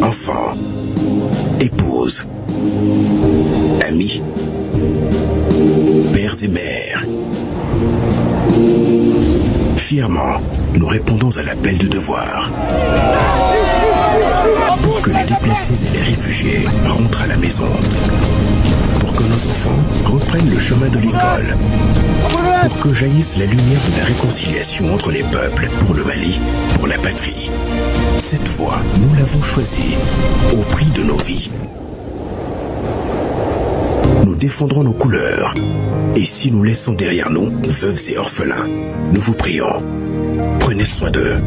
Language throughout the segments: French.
enfants, épouses, amis, pères et mères. Fièrement, nous répondons à l'appel du devoir. Pour que les déplacés et les réfugiés rentrent à la maison. Pour que nos enfants reprennent le chemin de l'école. Pour que jaillisse la lumière de la réconciliation entre les peuples, pour le Mali, pour la patrie. Cette voie, nous l'avons choisie, au prix de nos vies. Nous défendrons nos couleurs. Et si nous laissons derrière nous veuves et orphelins, nous vous prions, prenez soin d'eux.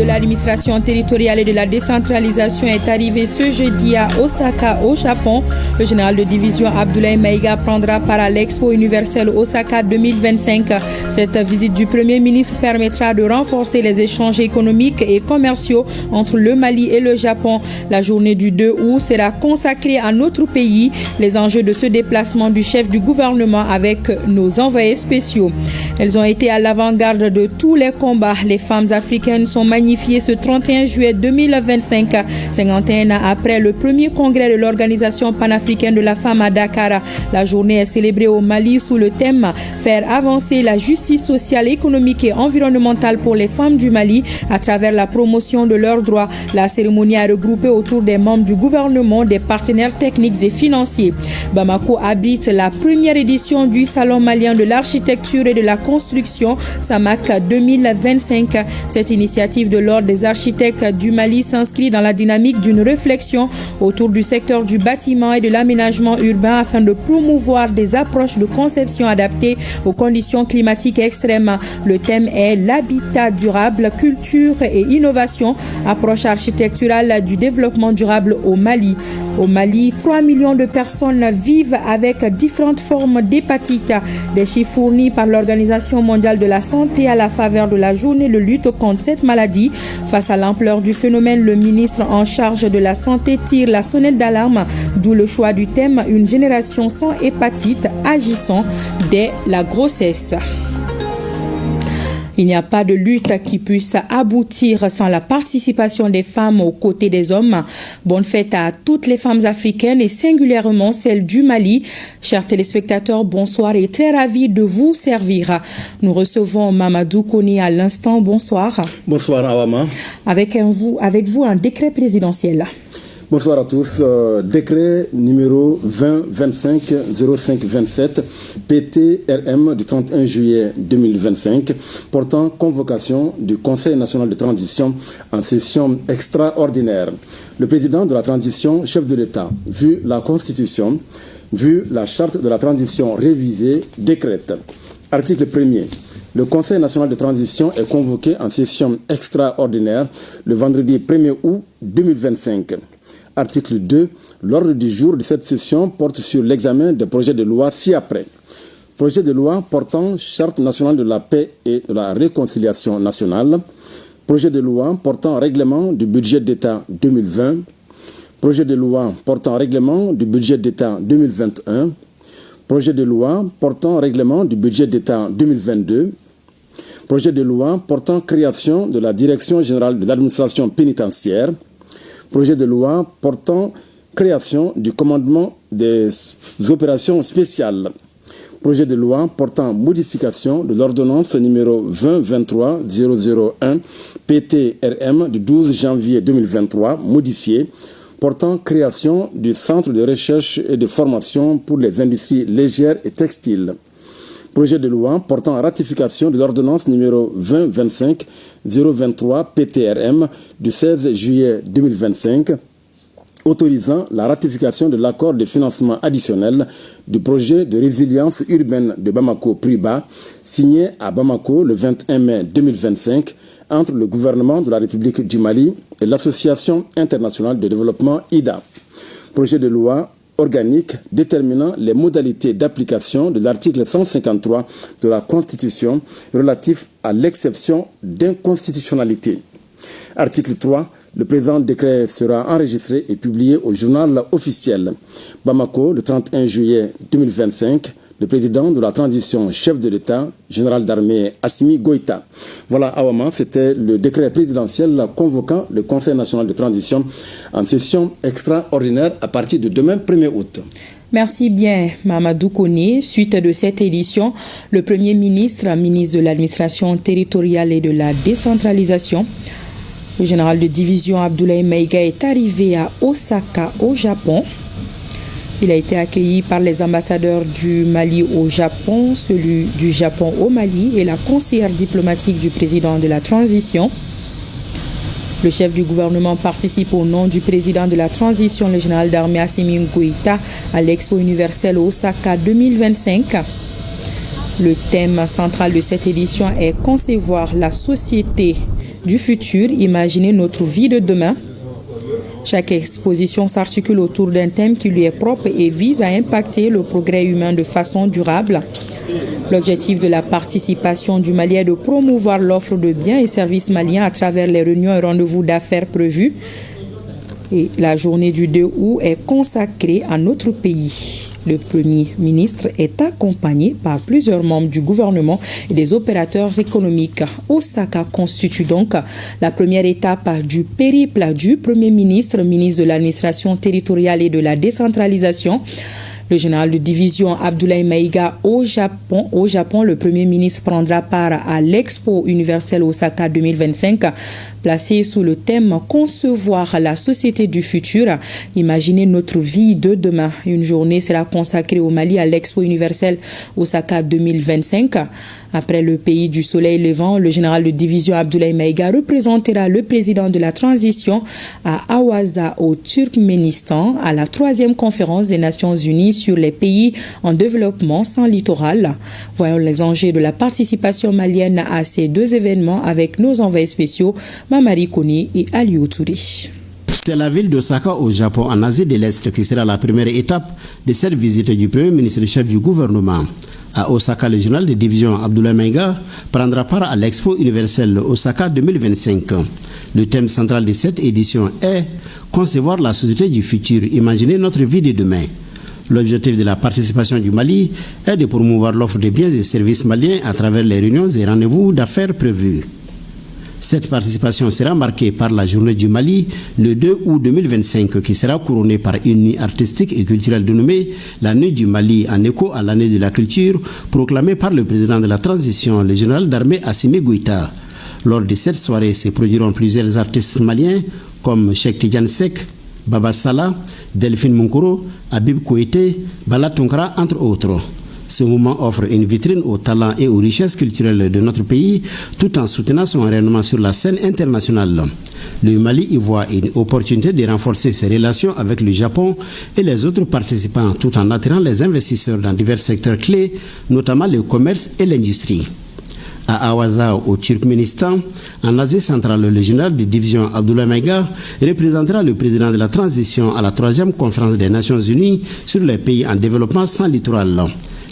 L'administration territoriale et de la décentralisation est arrivé ce jeudi à Osaka, au Japon. Le général de division Abdoulaye Maïga prendra part à l'Expo universelle Osaka 2025. Cette visite du Premier ministre permettra de renforcer les échanges économiques et commerciaux entre le Mali et le Japon. La journée du 2 août sera consacrée à notre pays, les enjeux de ce déplacement du chef du gouvernement avec nos envoyés spéciaux. Elles ont été à l'avant-garde de tous les combats. Les femmes africaines sont magnifiées ce 31 juillet 2025, 51 ans après le premier congrès de l'Organisation panafricaine de la femme à Dakar. La journée est célébrée au Mali sous le thème « Faire avancer la justice sociale, économique et environnementale pour les femmes du Mali à travers la promotion de leurs droits ». La cérémonie a regroupé autour des membres du gouvernement, des partenaires techniques et financiers. Bamako abrite la première édition du Salon malien de l'architecture et de la construction, SAMAC 2025. Cette initiative de l'Ordre des architectes du Mali s'inscrit dans la dynamique d'une réflexion autour du secteur du bâtiment et de l'aménagement urbain afin de promouvoir des approches de conception adaptées aux conditions climatiques extrêmes. Le thème est l'habitat durable, culture et innovation, approche architecturale du développement durable au Mali. Au Mali, 3 millions de personnes vivent avec différentes formes d'hépatite. Des chiffres fournis par l'Organisation mondiale de la santé à la faveur de la journée de lutte contre cette maladie. Face à l'ampleur du phénomène, le ministre en charge de la santé tire la sonnette d'alarme, d'où le choix du thème « Une génération sans hépatite agissant dès la grossesse ». Il n'y a pas de lutte qui puisse aboutir sans la participation des femmes aux côtés des hommes. Bonne fête à toutes les femmes africaines et singulièrement celles du Mali. Chers téléspectateurs, bonsoir et très ravi de vous servir. Nous recevons Mamadou Koni à l'instant. Bonsoir. Bonsoir Awama. Avec vous un décret présidentiel. Bonsoir à tous. Décret numéro 20-25-05-27 PTRM du 31 juillet 2025 portant convocation du Conseil national de transition en session extraordinaire. Le président de la transition, chef de l'État, vu la Constitution, vu la charte de la transition révisée, décrète. Article 1er. Le Conseil national de transition est convoqué en session extraordinaire le vendredi 1er août 2025. Article 2. L'ordre du jour de cette session porte sur l'examen des projets de loi ci-après. Projet de loi portant charte nationale de la paix et de la réconciliation nationale. Projet de loi portant règlement du budget d'État 2020. Projet de loi portant règlement du budget d'État 2021. Projet de loi portant règlement du budget d'État 2022. Projet de loi portant création de la Direction générale de l'administration pénitentiaire. Projet de loi portant création du commandement des opérations spéciales. Projet de loi portant modification de l'ordonnance numéro 2023-001 PTRM du 12 janvier 2023, modifiée, portant création du Centre de recherche et de formation pour les industries légères et textiles. Projet de loi portant ratification de l'ordonnance numéro 2025-023 PTRM du 16 juillet 2025, autorisant la ratification de l'accord de financement additionnel du projet de résilience urbaine de Bamako-Priba, signé à Bamako le 21 mai 2025 entre le gouvernement de la République du Mali et l'Association internationale de développement IDA. Projet de loi organique déterminant les modalités d'application de l'article 153 de la Constitution relatif à l'exception d'inconstitutionnalité. Article 3. Le présent décret sera enregistré et publié au journal officiel. Bamako, le 31 juillet 2025, le président de la transition, chef de l'État, général d'armée Assimi Goïta. Voilà, Awama, c'était le décret présidentiel convoquant le Conseil national de transition en session extraordinaire à partir de demain, 1er août. Merci bien, Mamadou Koné. Suite de cette édition, le Premier ministre, ministre de l'administration territoriale et de la décentralisation, le général de division Abdoulaye Maïga est arrivé à Osaka, au Japon. Il a été accueilli par les ambassadeurs du Mali au Japon, celui du Japon au Mali et la conseillère diplomatique du président de la transition. Le chef du gouvernement participe au nom du président de la transition, le général d'armée Assimi Goïta, à l'Expo universelle Osaka 2025. Le thème central de cette édition est « Concevoir la société du futur, imaginer notre vie de demain ». Chaque exposition s'articule autour d'un thème qui lui est propre et vise à impacter le progrès humain de façon durable. L'objectif de la participation du Mali est de promouvoir l'offre de biens et services maliens à travers les réunions et rendez-vous d'affaires prévus. Et la journée du 2 août est consacrée à notre pays. Le Premier ministre est accompagné par plusieurs membres du gouvernement et des opérateurs économiques. Osaka constitue donc la première étape du périple du Premier ministre, ministre de l'administration territoriale et de la décentralisation. Le général de division Abdoulaye Maïga au Japon. Au Japon, le Premier ministre prendra part à l'Expo universelle Osaka 2025, placé sous le thème « Concevoir la société du futur, imaginer notre vie de demain ». Une journée sera consacrée au Mali à l'Expo universelle Osaka 2025. Après le pays du soleil levant, le général de division Abdoulaye Maïga représentera le président de la transition à Awaza au Turkménistan à la 3e conférence des Nations Unies sur les pays en développement sans littoral. Voyons les enjeux de la participation malienne à ces deux événements avec nos envoyés spéciaux Mamari Koni et Aliou Touré. C'est la ville d'Osaka au Japon, en Asie de l'Est, qui sera la première étape de cette visite du Premier ministre et chef du gouvernement. À Osaka, le général de division Abdoulaye Maïga prendra part à l'Expo universelle Osaka 2025. Le thème central de cette édition est « Concevoir la société du futur, imaginer notre vie de demain ». L'objectif de la participation du Mali est de promouvoir l'offre de biens et services maliens à travers les réunions et rendez-vous d'affaires prévus. Cette participation sera marquée par la journée du Mali le 2 août 2025 qui sera couronnée par une nuit artistique et culturelle dénommée la Nuit du Mali en écho à l'année de la culture proclamée par le président de la transition, le général d'armée Assimi Goïta. Lors de cette soirée se produiront plusieurs artistes maliens comme Cheikh Tidiane Seck, Baba Salah, Delphine Munkoro, Habib Kouété, Bala Tonkara, entre autres. Ce moment offre une vitrine aux talents et aux richesses culturelles de notre pays tout en soutenant son rayonnement sur la scène internationale. Le Mali y voit une opportunité de renforcer ses relations avec le Japon et les autres participants tout en attirant les investisseurs dans divers secteurs clés, notamment le commerce et l'industrie. À Awaza, au Turkménistan, en Asie centrale, le général de division Abdoulaye Maïga représentera le président de la transition à la 3e conférence des Nations Unies sur les pays en développement sans littoral.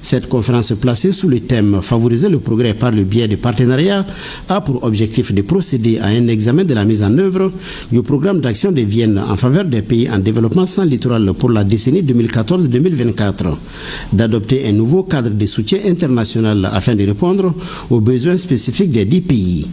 Cette conférence placée sous le thème « Favoriser le progrès par le biais de partenariats » a pour objectif de procéder à un examen de la mise en œuvre du programme d'action de Vienne en faveur des pays en développement sans littoral pour la décennie 2014-2024, d'adopter un nouveau cadre de soutien international afin de répondre aux besoins spécifiques des 10 pays.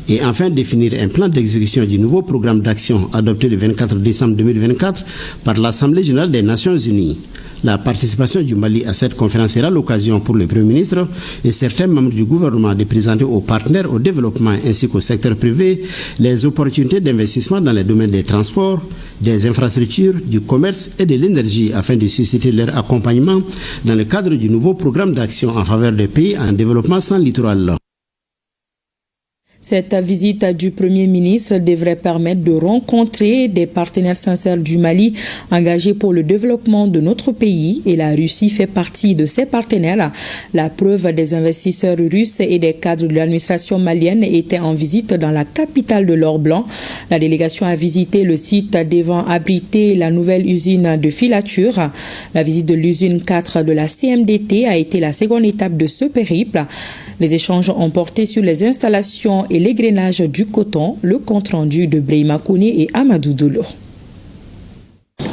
Et enfin définir un plan d'exécution du nouveau programme d'action adopté le 24 décembre 2024 par l'Assemblée générale des Nations Unies. La participation du Mali à cette conférence sera l'occasion pour le Premier ministre et certains membres du gouvernement de présenter aux partenaires au développement ainsi qu'au secteur privé les opportunités d'investissement dans les domaines des transports, des infrastructures, du commerce et de l'énergie afin de susciter leur accompagnement dans le cadre du nouveau programme d'action en faveur des pays en développement sans littoral. Cette visite du Premier ministre devrait permettre de rencontrer des partenaires sincères du Mali engagés pour le développement de notre pays et la Russie fait partie de ces partenaires. La preuve, des investisseurs russes et des cadres de l'administration malienne étaient en visite dans la capitale de l'or blanc. La délégation a visité le site devant abriter la nouvelle usine de filature. La visite de l'usine 4 de la CMDT a été la seconde étape de ce périple. Les échanges ont porté sur les installations et l'égrenage du coton, le compte-rendu de Brahima Kouné et Amadou Doulou.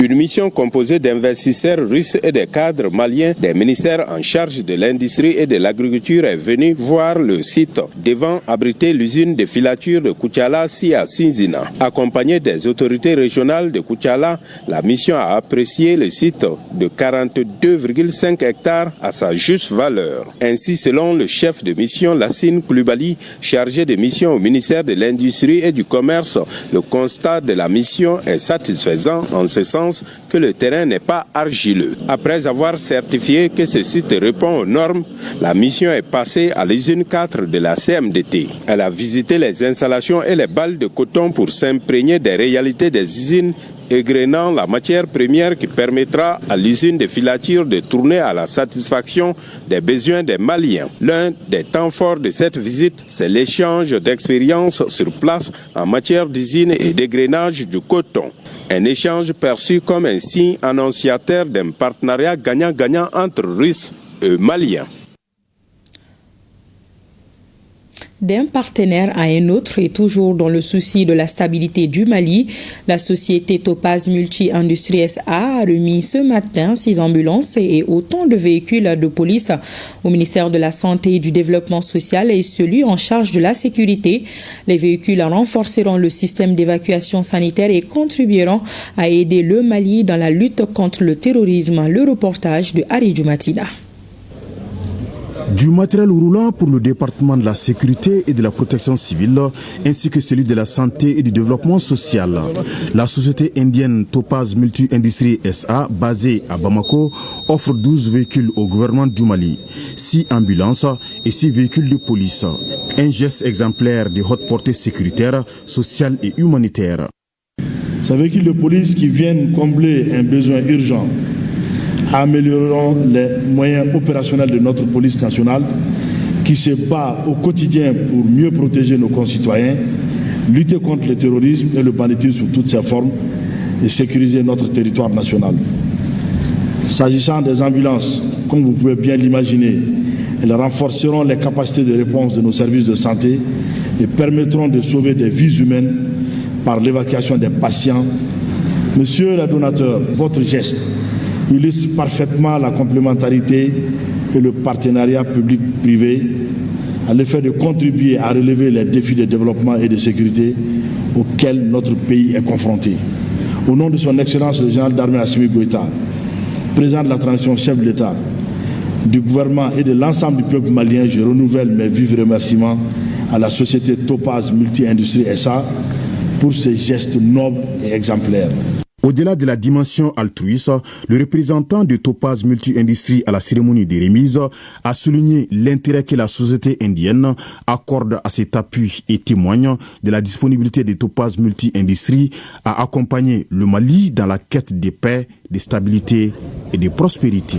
Une mission composée d'investisseurs russes et des cadres maliens des ministères en charge de l'industrie et de l'agriculture est venue voir le site devant abriter l'usine de filature de Koutiala à Sinzina. Accompagnée des autorités régionales de Koutiala, la mission a apprécié le site de 42,5 hectares à sa juste valeur. Ainsi, selon le chef de mission Lassine Koulibaly, chargé de mission au ministère de l'Industrie et du Commerce, le constat de la mission est satisfaisant en ce sens que le terrain n'est pas argileux. Après avoir certifié que ce site répond aux normes, la mission est passée à l'usine 4 de la CMDT. Elle a visité les installations et les balles de coton pour s'imprégner des réalités des usines, égrenant la matière première qui permettra à l'usine de filature de tourner à la satisfaction des besoins des Maliens. L'un des temps forts de cette visite, c'est l'échange d'expériences sur place en matière d'usine et d'égrenage du coton. Un échange perçu comme un signe annonciateur d'un partenariat gagnant-gagnant entre Russes et Maliens. D'un partenaire à un autre et toujours dans le souci de la stabilité du Mali, la société Topaz Multi-Industrie SA a remis ce matin 6 ambulances et autant de véhicules de police au ministère de la Santé et du Développement social et celui en charge de la sécurité. Les véhicules renforceront le système d'évacuation sanitaire et contribueront à aider le Mali dans la lutte contre le terrorisme. Le reportage de Harry Djoumatina. Du matériel roulant pour le département de la sécurité et de la protection civile, ainsi que celui de la santé et du développement social. La société indienne Topaz Multi-Industrie SA, basée à Bamako, offre 12 véhicules au gouvernement du Mali, 6 ambulances et 6 véhicules de police. Un geste exemplaire de haute portée sécuritaire, sociale et humanitaire. Ces véhicules de police qui viennent combler un besoin urgent amélioreront les moyens opérationnels de notre police nationale qui se bat au quotidien pour mieux protéger nos concitoyens, lutter contre le terrorisme et le banditisme sous toutes ses formes et sécuriser notre territoire national. S'agissant des ambulances, comme vous pouvez bien l'imaginer, elles renforceront les capacités de réponse de nos services de santé et permettront de sauver des vies humaines par l'évacuation des patients. Monsieur le donateur, votre geste illustre parfaitement la complémentarité et le partenariat public-privé à l'effet de contribuer à relever les défis de développement et de sécurité auxquels notre pays est confronté. Au nom de son Excellence le général d'armée Assimi Goïta, président de la transition, chef de l'État, du gouvernement et de l'ensemble du peuple malien, je renouvelle mes vifs remerciements à la société Topaz Multi-Industrie SA pour ses gestes nobles et exemplaires. Au-delà de la dimension altruiste, le représentant de Topaz Multi-Industrie à la cérémonie de remise a souligné l'intérêt que la société indienne accorde à cet appui et témoigne de la disponibilité de Topaz Multi-Industrie à accompagner le Mali dans la quête de paix, de stabilité et de prospérité.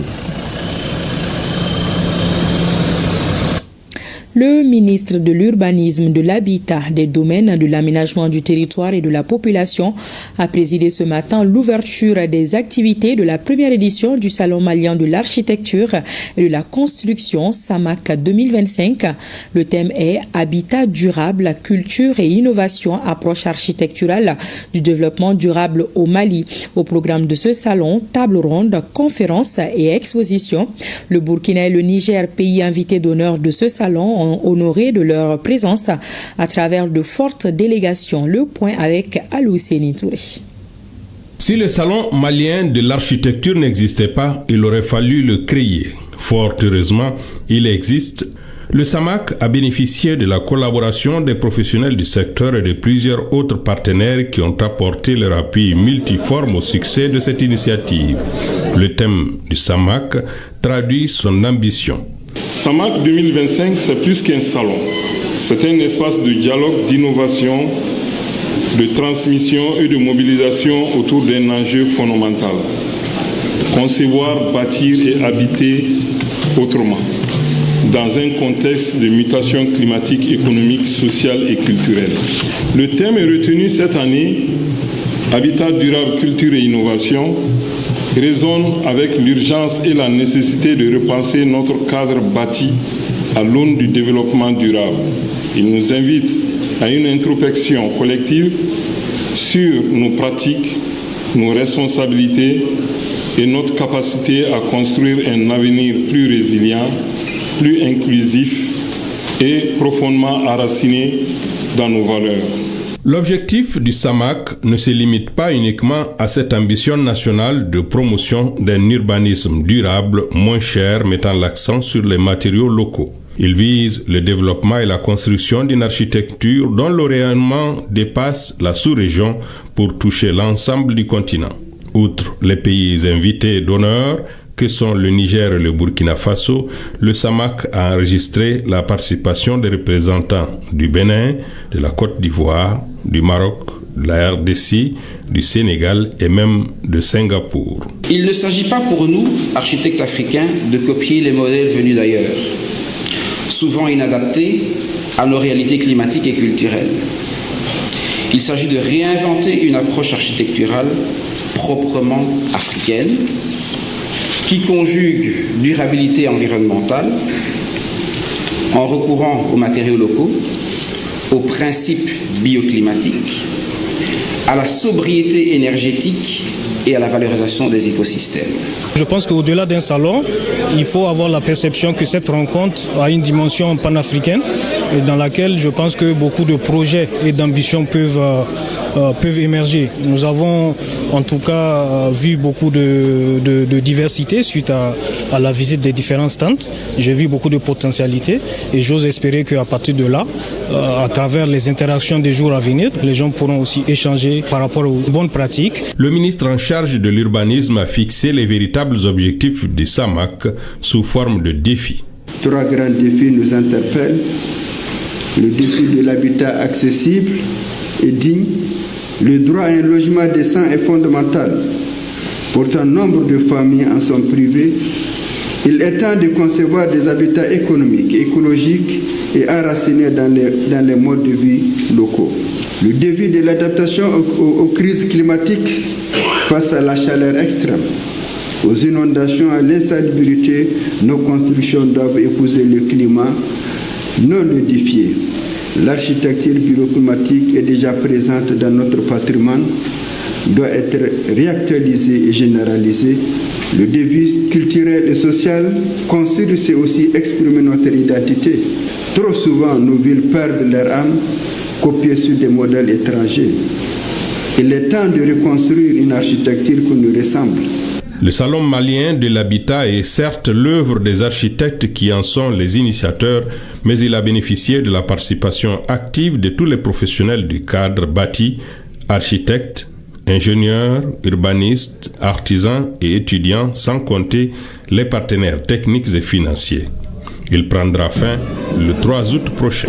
Le ministre de l'Urbanisme, de l'Habitat, des Domaines, de l'Aménagement du territoire et de la population a présidé ce matin l'ouverture des activités de la première édition du Salon malien de l'architecture et de la construction SAMAC 2025. Le thème est Habitat durable, culture et innovation, approche architecturale du développement durable au Mali. Au programme de ce salon, table ronde, conférences et expositions. Le Burkina et le Niger, pays invités d'honneur de ce salon, honorés de leur présence à travers de fortes délégations. Le point avec Alousseni Touré. Si le salon malien de l'architecture n'existait pas, il aurait fallu le créer. Fort heureusement, il existe. Le SAMAC a bénéficié de la collaboration des professionnels du secteur et de plusieurs autres partenaires qui ont apporté leur appui multiforme au succès de cette initiative. Le thème du SAMAC traduit son ambition. SAMAC 2025, c'est plus qu'un salon. C'est un espace de dialogue, d'innovation, de transmission et de mobilisation autour d'un enjeu fondamental. Concevoir, bâtir et habiter autrement, dans un contexte de mutation climatique, économique, sociale et culturelle. Le thème est retenu cette année, Habitat durable, culture et innovation, résonne avec l'urgence et la nécessité de repenser notre cadre bâti à l'aune du développement durable. Il nous invite à une introspection collective sur nos pratiques, nos responsabilités et notre capacité à construire un avenir plus résilient, plus inclusif et profondément enraciné dans nos valeurs. L'objectif du SAMAC ne se limite pas uniquement à cette ambition nationale de promotion d'un urbanisme durable, moins cher, mettant l'accent sur les matériaux locaux. Il vise le développement et la construction d'une architecture dont le rayonnement dépasse la sous-région pour toucher l'ensemble du continent. Outre les pays invités d'honneur, que sont le Niger et le Burkina Faso, le SAMAC a enregistré la participation des représentants du Bénin, de la Côte d'Ivoire, du Maroc, de la RDC, du Sénégal et même de Singapour. Il ne s'agit pas pour nous, architectes africains, de copier les modèles venus d'ailleurs, souvent inadaptés à nos réalités climatiques et culturelles. Il s'agit de réinventer une approche architecturale proprement africaine, qui conjugue durabilité environnementale en recourant aux matériaux locaux, aux principes bioclimatiques, à la sobriété énergétique et à la valorisation des écosystèmes. Je pense qu'au-delà d'un salon, il faut avoir la perception que cette rencontre a une dimension panafricaine dans laquelle je pense que beaucoup de projets et d'ambitions peuvent émerger. Nous avons en tout cas vu beaucoup de diversité suite à la visite des différents stands. J'ai vu beaucoup de potentialités et j'ose espérer qu'à partir de là, à travers les interactions des jours à venir, les gens pourront aussi échanger par rapport aux bonnes pratiques. Le ministre en charge de l'urbanisme a fixé les véritables objectifs du SAMAC sous forme de défis. 3 grands défis nous interpellent. Le défi de l'habitat accessible et digne. Le droit à un logement décent est fondamental. Pourtant, nombre de familles en sont privées. Il est temps de concevoir des habitats économiques, écologiques et enracinés dans les modes de vie locaux. Le défi de l'adaptation aux crises climatiques face à la chaleur extrême, aux inondations, à l'insalubrité, nos constructions doivent épouser le climat, non le défier. L'architecture bioclimatique est déjà présente dans notre patrimoine, doit être réactualisée et généralisée. Le défi culturel et social consiste, c'est aussi exprimer notre identité. Trop souvent, nos villes perdent leur âme, copiées sur des modèles étrangers. Il est temps de reconstruire une architecture qui nous ressemble. Le Salon malien de l'habitat est certes l'œuvre des architectes qui en sont les initiateurs, mais il a bénéficié de la participation active de tous les professionnels du cadre bâti, architectes, ingénieurs, urbanistes, artisans et étudiants, sans compter les partenaires techniques et financiers. Il prendra fin le 3 août prochain.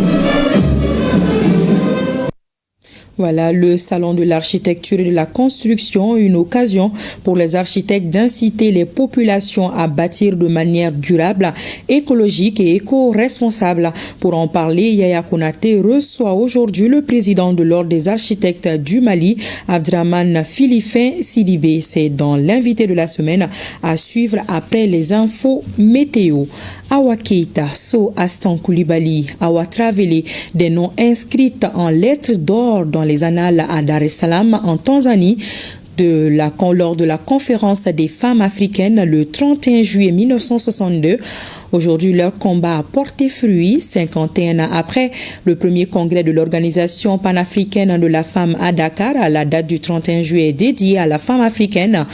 Voilà, le salon de l'architecture et de la construction, une occasion pour les architectes d'inciter les populations à bâtir de manière durable, écologique et éco-responsable. Pour en parler, Yaya Konaté reçoit aujourd'hui le président de l'Ordre des architectes du Mali, Abdraman Philifin Sidibé. C'est dans l'invité de la semaine à suivre après les infos météo. Awa Keita, So Astan Koulibaly, Awa Traveli, des noms inscrits en lettres d'or dans les annales à Dar es Salaam en Tanzanie lors de la conférence des femmes africaines le 31 juillet 1962. Aujourd'hui, leur combat a porté fruit 51 ans après le premier congrès de l'Organisation panafricaine de la femme à Dakar, à la date du 31 juillet dédiée à la femme africaine.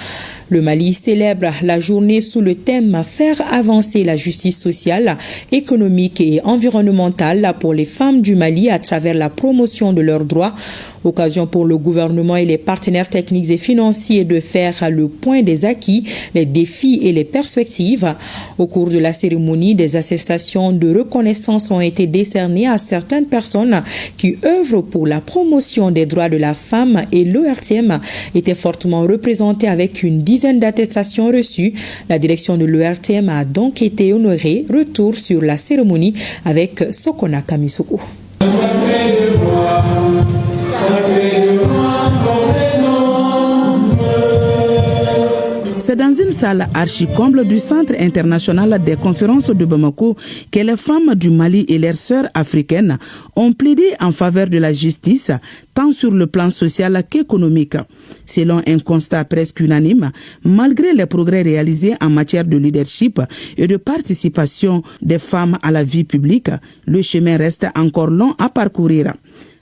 Le Mali célèbre la journée sous le thème « Faire avancer la justice sociale, économique et environnementale pour les femmes du Mali à travers la promotion de leurs droits ». Occasion pour le gouvernement et les partenaires techniques et financiers de faire le point des acquis, les défis et les perspectives. Au cours de la cérémonie, des attestations de reconnaissance ont été décernées à certaines personnes qui œuvrent pour la promotion des droits de la femme et l'ERTM était fortement représenté avec une dizaine d'attestations reçues. La direction de l'ERTM a donc été honorée. Retour sur la cérémonie avec Sokona Kamisoko. C'est dans une salle archi-comble du Centre international des conférences de Bamako que les femmes du Mali et leurs sœurs africaines ont plaidé en faveur de la justice, tant sur le plan social qu'économique. Selon un constat presque unanime, malgré les progrès réalisés en matière de leadership et de participation des femmes à la vie publique, le chemin reste encore long à parcourir.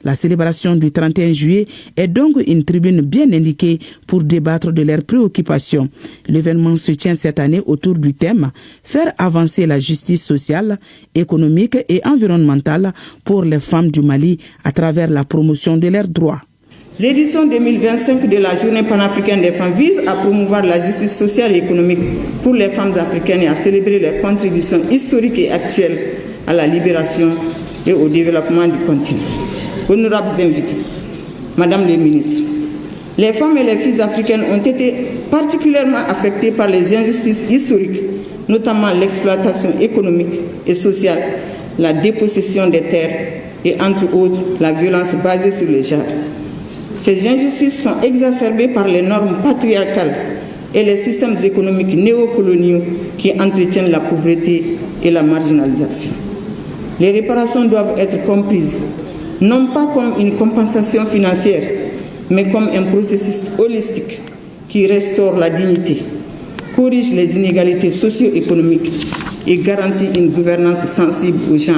La célébration du 31 juillet est donc une tribune bien indiquée pour débattre de leurs préoccupations. L'événement se tient cette année autour du thème « Faire avancer la justice sociale, économique et environnementale pour les femmes du Mali à travers la promotion de leurs droits ». L'édition 2025 de la Journée panafricaine des femmes vise à promouvoir la justice sociale et économique pour les femmes africaines et à célébrer leurs contributions historiques et actuelles à la libération et au développement du continent. Honorables invités, Madame les ministres, les femmes et les filles africaines ont été particulièrement affectées par les injustices historiques, notamment l'exploitation économique et sociale, la dépossession des terres et, entre autres, la violence basée sur le genre. Ces injustices sont exacerbées par les normes patriarcales et les systèmes économiques néocoloniaux qui entretiennent la pauvreté et la marginalisation. Les réparations doivent être comprises non pas comme une compensation financière, mais comme un processus holistique qui restaure la dignité, corrige les inégalités socio-économiques et garantit une gouvernance sensible au genre.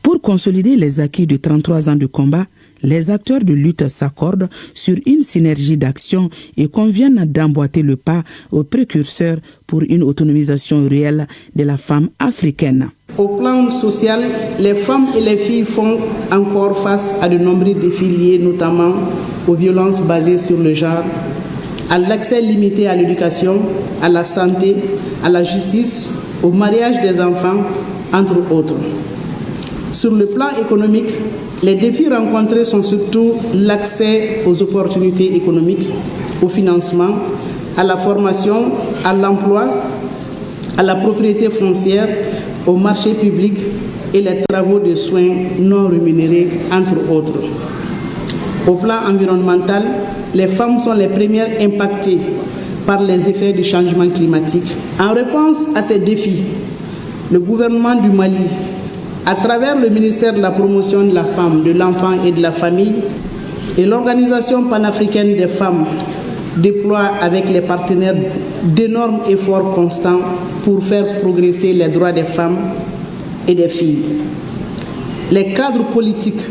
Pour consolider les acquis de 33 ans de combat, les acteurs de lutte s'accordent sur une synergie d'action et conviennent d'emboîter le pas aux précurseurs pour une autonomisation réelle de la femme africaine. Au plan social, les femmes et les filles font encore face à de nombreux défis liés notamment aux violences basées sur le genre, à l'accès limité à l'éducation, à la santé, à la justice, au mariage des enfants, entre autres. Sur le plan économique, les défis rencontrés sont surtout l'accès aux opportunités économiques, au financement, à la formation, à l'emploi, à la propriété foncière, au marché public et les travaux de soins non rémunérés, entre autres. Au plan environnemental, les femmes sont les premières impactées par les effets du changement climatique. En réponse à ces défis, le gouvernement du Mali, à travers le ministère de la Promotion de la Femme, de l'Enfant et de la Famille et l'Organisation panafricaine des femmes, déploie avec les partenaires d'énormes efforts constants pour faire progresser les droits des femmes et des filles. Les cadres politiques,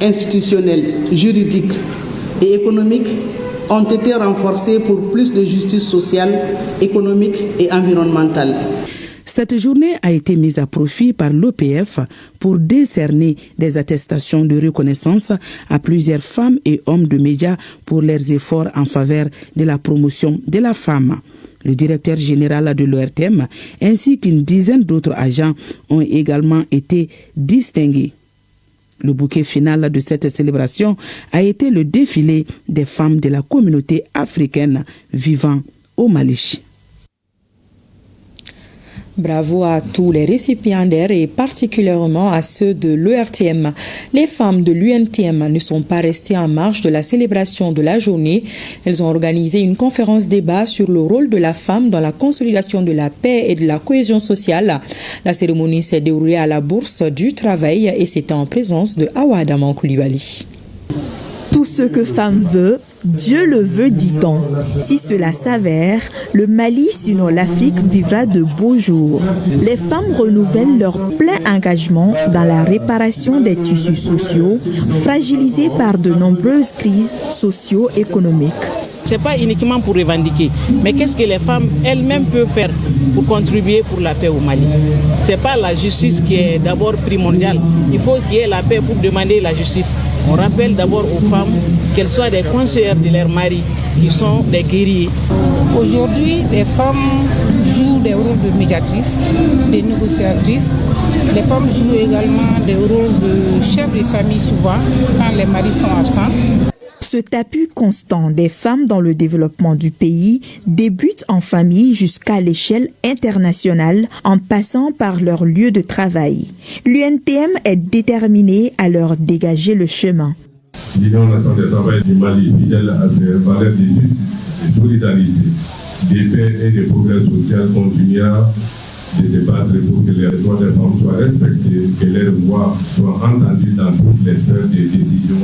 institutionnels, juridiques et économiques ont été renforcés pour plus de justice sociale, économique et environnementale. Cette journée a été mise à profit par l'OPF pour décerner des attestations de reconnaissance à plusieurs femmes et hommes de médias pour leurs efforts en faveur de la promotion de la femme. Le directeur général de l'ORTM ainsi qu'une dizaine d'autres agents ont également été distingués. Le bouquet final de cette célébration a été le défilé des femmes de la communauté africaine vivant au Mali. Bravo à tous les récipiendaires et particulièrement à ceux de l'ERTM. Les femmes de l'UNTM ne sont pas restées en marge de la célébration de la journée. Elles ont organisé une conférence débat sur le rôle de la femme dans la consolidation de la paix et de la cohésion sociale. La cérémonie s'est déroulée à la Bourse du Travail et c'était en présence de Awa Adaman Koulibaly. Tout ce que femme veut, Dieu le veut, dit-on. Si cela s'avère, le Mali, sinon l'Afrique, vivra de beaux jours. Les femmes renouvellent leur plein engagement dans la réparation des tissus sociaux, fragilisés par de nombreuses crises socio-économiques. Ce n'est pas uniquement pour revendiquer, mais qu'est-ce que les femmes elles-mêmes peuvent faire pour contribuer pour la paix au Mali? Ce n'est pas la justice qui est d'abord primordiale. Il faut qu'il y ait la paix pour demander la justice. On rappelle d'abord aux femmes qu'elles soient des conseillères de leurs maris, qui sont des guerriers. Aujourd'hui, les femmes jouent des rôles de médiatrices, de négociatrices. Les femmes jouent également des rôles de chefs de famille souvent, quand les maris sont absents. Cet appui constant des femmes dans le développement du pays débute en famille jusqu'à l'échelle internationale en passant par leur lieu de travail. L'UNTM est déterminée à leur dégager le chemin. L'Union nationale du travail du Mali, fidèle à ses valeurs de justice, de solidarité, de paix et de progrès social, continuera de se battre pour que les droits des femmes soient respectés, que leurs voix soient entendues dans toutes les sphères de décision,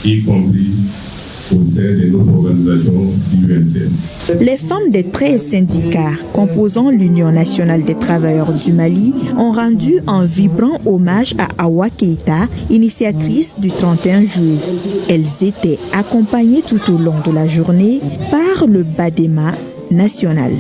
y compris au sein de notre organisation UNTM. Les femmes des 13 syndicats composant l'Union nationale des travailleurs du Mali ont rendu un vibrant hommage à Awa Keïta, initiatrice du 31 juillet. Elles étaient accompagnées tout au long de la journée par le Badema national.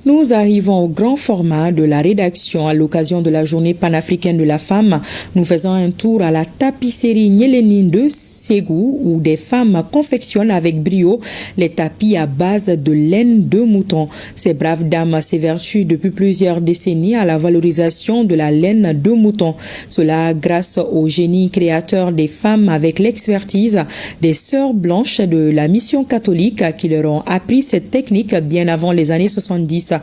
Nous arrivons au grand format de la rédaction à l'occasion de la journée panafricaine de la femme. Nous faisons un tour à la tapisserie Nyeleni de Ségou où des femmes confectionnent avec brio les tapis à base de laine de mouton. Ces braves dames s'évertuent depuis plusieurs décennies à la valorisation de la laine de mouton. Cela grâce au génie créateur des femmes avec l'expertise des sœurs blanches de la mission catholique qui leur ont appris cette technique bien avant les années 70.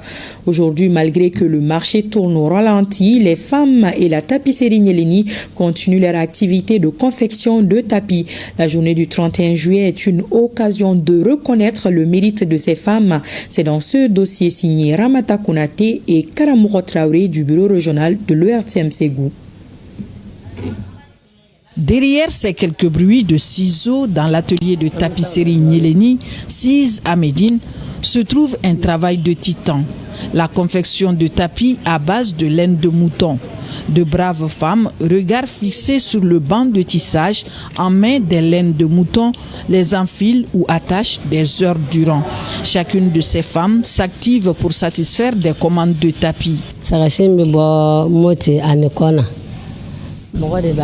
Aujourd'hui, malgré que le marché tourne au ralenti, les femmes et la tapisserie Nyeleni continuent leur activité de confection de tapis. La journée du 31 juillet est une occasion de reconnaître le mérite de ces femmes. C'est dans ce dossier signé Ramata Konate et Karamouro Traoré du bureau régional de l'ERTM Ségou. Derrière ces quelques bruits de ciseaux dans l'atelier de tapisserie Nyeleni, 6 à Médine, se trouve un travail de titan, la confection de tapis à base de laine de mouton. De braves femmes, regard fixé sur le banc de tissage, en main des laines de mouton, les enfilent ou attachent des heures durant. Chacune de ces femmes s'active pour satisfaire des commandes de tapis.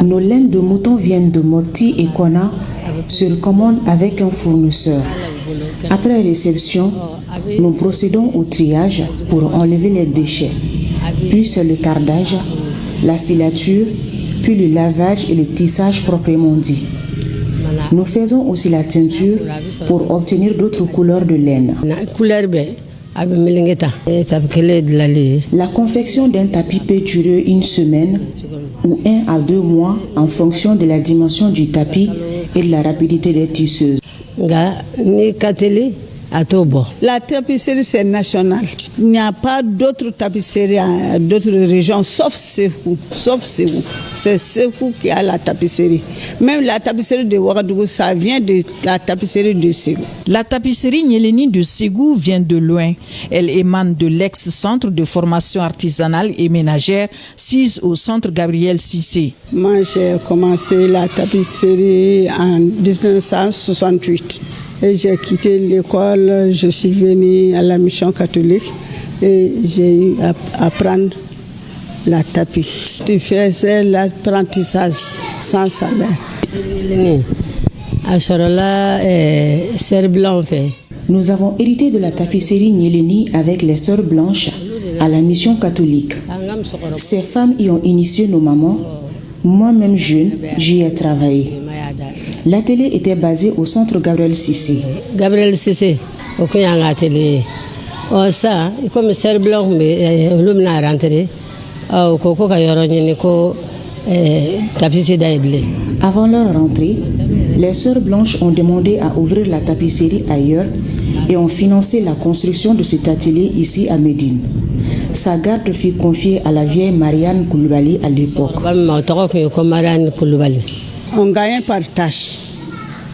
Nos laines de mouton viennent de Moti et Kona sur commande avec un fournisseur. Après réception, nous procédons au triage pour enlever les déchets. Puis c'est le cardage, la filature, puis le lavage et le tissage proprement dit. Nous faisons aussi la teinture pour obtenir d'autres couleurs de laine. La confection d'un tapis peut durer une semaine ou 1 à 2 mois en fonction de la dimension du tapis et de la rapidité des tisseuses. La tapisserie, c'est national. Il n'y a pas d'autres tapisseries à d'autres régions, sauf Ségou. C'est Ségou qui a la tapisserie. Même la tapisserie de Ouagadougou, ça vient de la tapisserie de Ségou. La tapisserie Nyeleni de Ségou vient de loin. Elle émane de l'ex-centre de formation artisanale et ménagère, sise au centre Gabriel Cissé. Moi, j'ai commencé la tapisserie en 1968. Et j'ai quitté l'école, je suis venue à la mission catholique et j'ai eu à apprendre la tapis. Tu faisais l'apprentissage sans salaire. Nous avons hérité de la tapisserie Nyeleni avec les sœurs blanches à la mission catholique. Ces femmes y ont initié nos mamans. Moi-même jeune, j'y ai travaillé. L'atelier était basé au centre Gabriel Cissé. Gabriel Cissé, aucun atelier. Oh ça, comme sœur blanc, mais l'homme n'a rentré. Oh, coco kayoronyeko tapisserie d'aiblé. Avant leur rentrée, les sœurs blanches ont demandé à ouvrir la tapisserie ailleurs et ont financé la construction de cet atelier ici à Médine. Sa garde fut confiée à la vieille Marianne Koulibaly à l'époque. On gagne par tâche.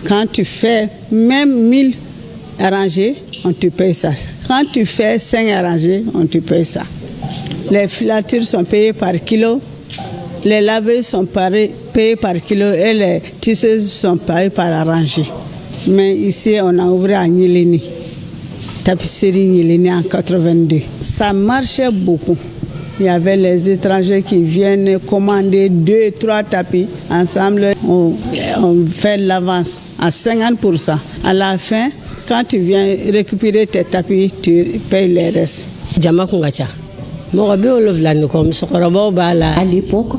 Quand tu fais même 1000 arrangés, on te paye ça. Quand tu fais 5 arrangés, on te paye ça. Les filatures sont payées par kilo, les laveuses sont payées par kilo et les tisseuses sont payées par arrangé. Mais ici, on a ouvert à Nyeleni, tapisserie Nyeleni en 82. Ça marchait beaucoup. Il y avait les étrangers qui viennent commander 2, 3 tapis. Ensemble, on fait l'avance à 50%. À la fin, quand tu viens récupérer tes tapis, tu payes les restes. À l'époque,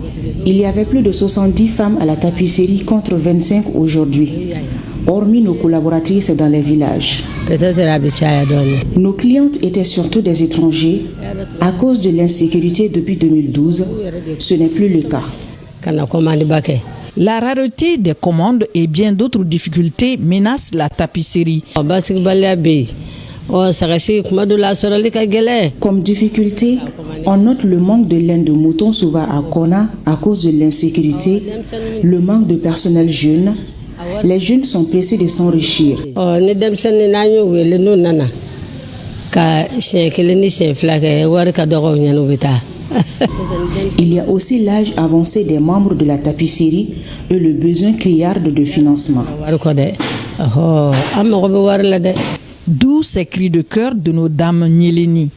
il y avait plus de 70 femmes à la tapisserie contre 25 aujourd'hui, hormis nos collaboratrices dans les villages. Nos clientes étaient surtout des étrangers. À cause de l'insécurité depuis 2012, ce n'est plus le cas. La rareté des commandes et bien d'autres difficultés menacent la tapisserie. Comme difficulté, on note le manque de laine de mouton souvent à Kona à cause de l'insécurité, le manque de personnel jeune. Les jeunes sont pressés de s'enrichir. Il y a aussi l'âge avancé des membres de la tapisserie et le besoin criard de financement. D'où ces cris de cœur de nos dames Nyéléni.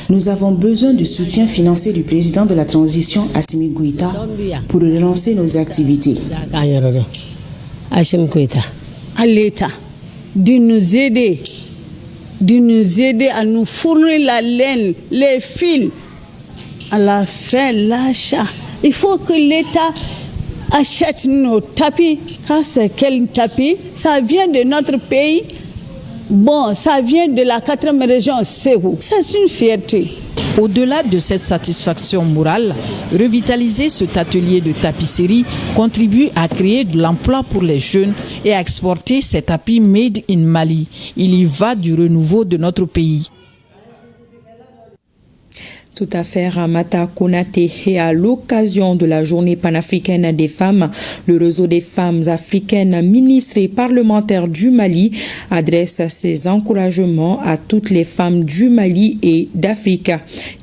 Nous avons besoin du soutien financier du président de la transition, Assimi Goïta, pour relancer nos activités. À l'État de nous aider à nous fournir la laine, les fils, à la fin l'achat. Il faut que l'État achète nos tapis. Quand c'est quel tapis? Ça vient de notre pays. Bon, ça vient de la 4e région, Ségou. C'est une fierté. Au-delà de cette satisfaction morale, revitaliser cet atelier de tapisserie contribue à créer de l'emploi pour les jeunes et à exporter ces tapis made in Mali. Il y va du renouveau de notre pays. Tout à fait, Ramata Konaté. Et à l'occasion de la journée panafricaine des femmes, le réseau des femmes africaines ministres et parlementaires du Mali adresse ses encouragements à toutes les femmes du Mali et d'Afrique.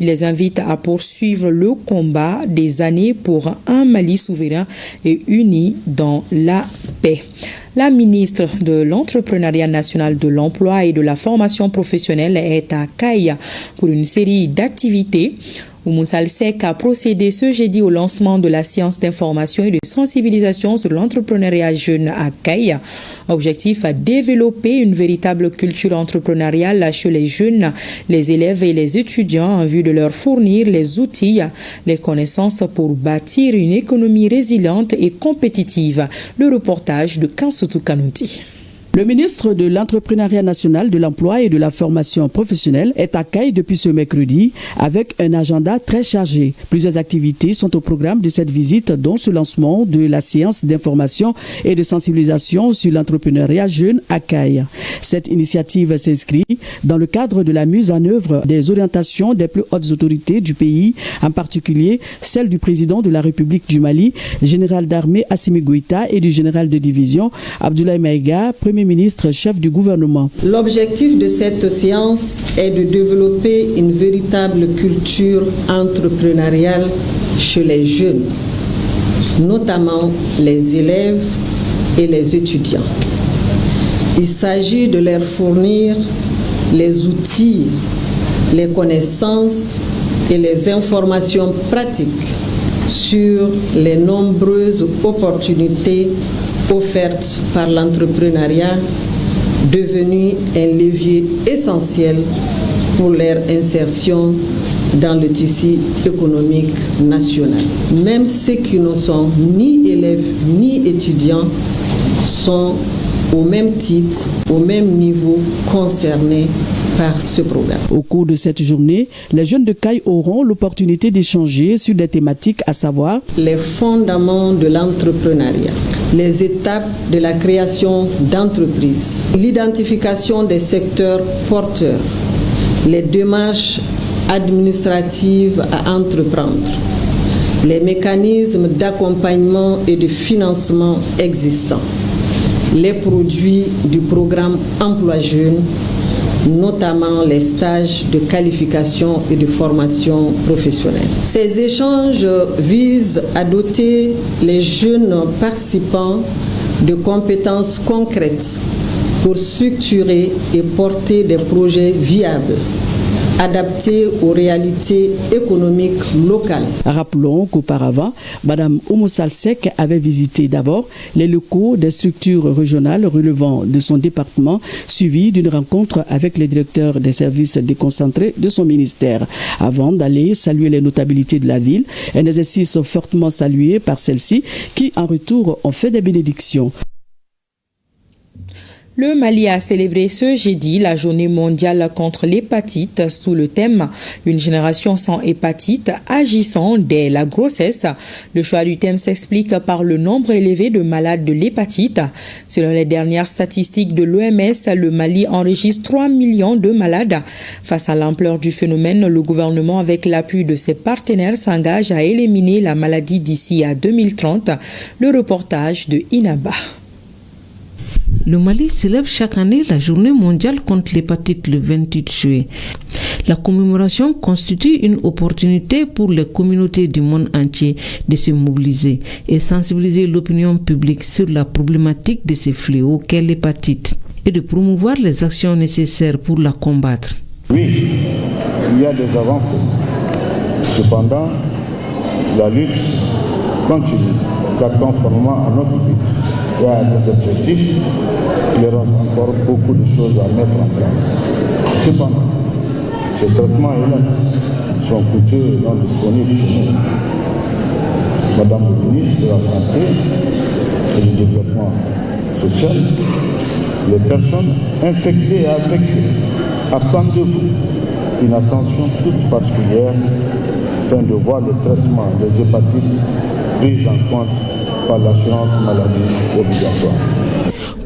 Il les invite à poursuivre le combat des années pour un Mali souverain et uni dans la paix. La ministre de l'Entrepreneuriat national, de l'Emploi et de la formation professionnelle est à Kaya pour une série d'activités. Oumou Salsek a procédé ce jeudi au lancement de la séance d'information et de sensibilisation sur l'entrepreneuriat jeune à Kaya. Objectif à développer une véritable culture entrepreneuriale chez les jeunes, les élèves et les étudiants en vue de leur fournir les outils, les connaissances pour bâtir une économie résiliente et compétitive. Le reportage de Kansutu Kanouti. Le ministre de l'Entrepreneuriat national, de l'Emploi et de la formation professionnelle est à Kaya depuis ce mercredi avec un agenda très chargé. Plusieurs activités sont au programme de cette visite, dont ce lancement de la séance d'information et de sensibilisation sur l'entrepreneuriat jeune à Kaya. Cette initiative s'inscrit dans le cadre de la mise en œuvre des orientations des plus hautes autorités du pays, en particulier celle du président de la République du Mali, général d'armée Assimi Goïta, et du général de division Abdoulaye Maïga, premier ministre, chef du gouvernement. L'objectif de cette séance est de développer une véritable culture entrepreneuriale chez les jeunes, notamment les élèves et les étudiants. Il s'agit de leur fournir les outils, les connaissances et les informations pratiques sur les nombreuses opportunités offertes par l'entrepreneuriat, devenu un levier essentiel pour leur insertion dans le tissu économique national. Même ceux qui ne sont ni élèves ni étudiants sont au même titre, au même niveau concernés par ce programme. Au cours de cette journée, les jeunes de Kaya auront l'opportunité d'échanger sur des thématiques, à savoir les fondements de l'entrepreneuriat, les étapes de la création d'entreprises, l'identification des secteurs porteurs, les démarches administratives à entreprendre, les mécanismes d'accompagnement et de financement existants, les produits du programme Emploi Jeune, notamment les stages de qualification et de formation professionnelle. Ces échanges visent à doter les jeunes participants de compétences concrètes pour structurer et porter des projets viables, adaptées aux réalités économiques locales. Rappelons qu'auparavant, Mme Oumou Salsek avait visité d'abord les locaux des structures régionales relevant de son département, suivi d'une rencontre avec les directeurs des services déconcentrés de son ministère. Avant d'aller saluer les notabilités de la ville, un exercice fortement salué par celles-ci qui, en retour, ont fait des bénédictions. Le Mali a célébré ce jeudi la journée mondiale contre l'hépatite sous le thème « Une génération sans hépatite agissant dès la grossesse ». Le choix du thème s'explique par le nombre élevé de malades de l'hépatite. Selon les dernières statistiques de l'OMS, le Mali enregistre 3 millions de malades. Face à l'ampleur du phénomène, le gouvernement, avec l'appui de ses partenaires, s'engage à éliminer la maladie d'ici à 2030. Le reportage de Inaba. Le Mali célèbre chaque année la journée mondiale contre l'hépatite le 28 juillet. La commémoration constitue une opportunité pour les communautés du monde entier de se mobiliser et sensibiliser l'opinion publique sur la problématique de ces fléaux qu'est l'hépatite et de promouvoir les actions nécessaires pour la combattre. Oui, il y a des avancées. Cependant, la lutte continue, car conformément à notre but et à nos objectifs, il reste encore beaucoup de choses à mettre en place. Cependant, ces traitements, hélas, sont coûteux et non disponibles chez nous. Madame le ministre de la Santé et du Développement social, les personnes infectées et affectées, attendez-vous une attention toute particulière afin de voir le traitement des hépatites pris en compte par l'assurance maladie obligatoire.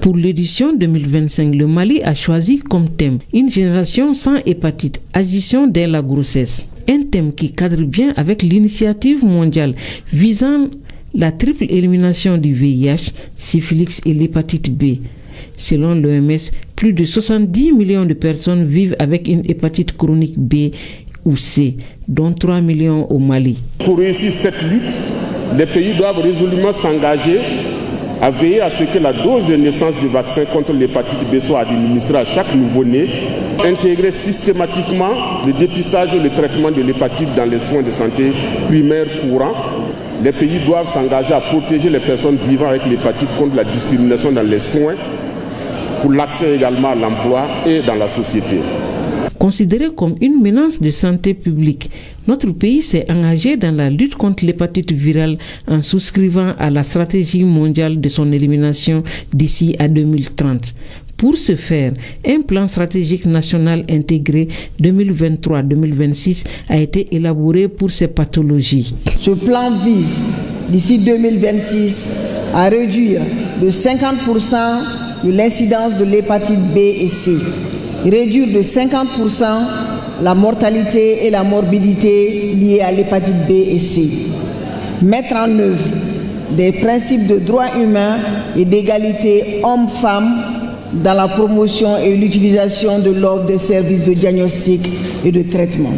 Pour l'édition 2025, le Mali a choisi comme thème « Une génération sans hépatite, agissant dès la grossesse ». Un thème qui cadre bien avec l'initiative mondiale visant la triple élimination du VIH, syphilis et l'hépatite B. Selon l'OMS, plus de 70 millions de personnes vivent avec une hépatite chronique B ou C, dont 3 millions au Mali. Pour réussir cette lutte, les pays doivent résolument s'engager à veiller à ce que la dose de naissance du vaccin contre l'hépatite B soit administrée à chaque nouveau-né, intégrer systématiquement le dépistage et le traitement de l'hépatite dans les soins de santé primaires courants. Les pays doivent s'engager à protéger les personnes vivant avec l'hépatite contre la discrimination dans les soins, pour l'accès également à l'emploi et dans la société. Considéré comme une menace de santé publique, notre pays s'est engagé dans la lutte contre l'hépatite virale en souscrivant à la stratégie mondiale de son élimination d'ici à 2030. Pour ce faire, un plan stratégique national intégré 2023-2026 a été élaboré pour ces pathologies. Ce plan vise, d'ici 2026, à réduire de 50% de l'incidence de l'hépatite B et C, réduire de 50% la mortalité et la morbidité liées à l'hépatite B et C, mettre en œuvre des principes de droits humains et d'égalité hommes-femmes dans la promotion et l'utilisation de l'offre des services de diagnostic et de traitement,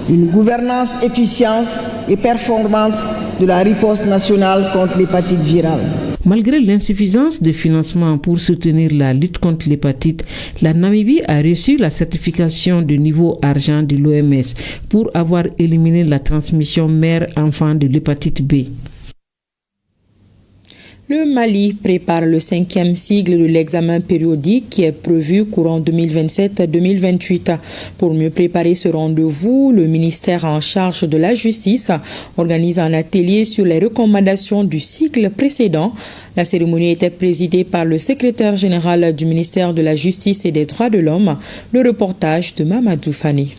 une gouvernance efficiente et performante de la riposte nationale contre l'hépatite virale. Malgré l'insuffisance de financement pour soutenir la lutte contre l'hépatite, la Namibie a reçu la certification de niveau argent de l'OMS pour avoir éliminé la transmission mère-enfant de l'hépatite B. Le Mali prépare le 5e cycle de l'examen périodique qui est prévu courant 2027-2028. Pour mieux préparer ce rendez-vous, le ministère en charge de la justice organise un atelier sur les recommandations du cycle précédent. La cérémonie était présidée par le secrétaire général du ministère de la Justice et des Droits de l'Homme. Le reportage de Mamadou Fani.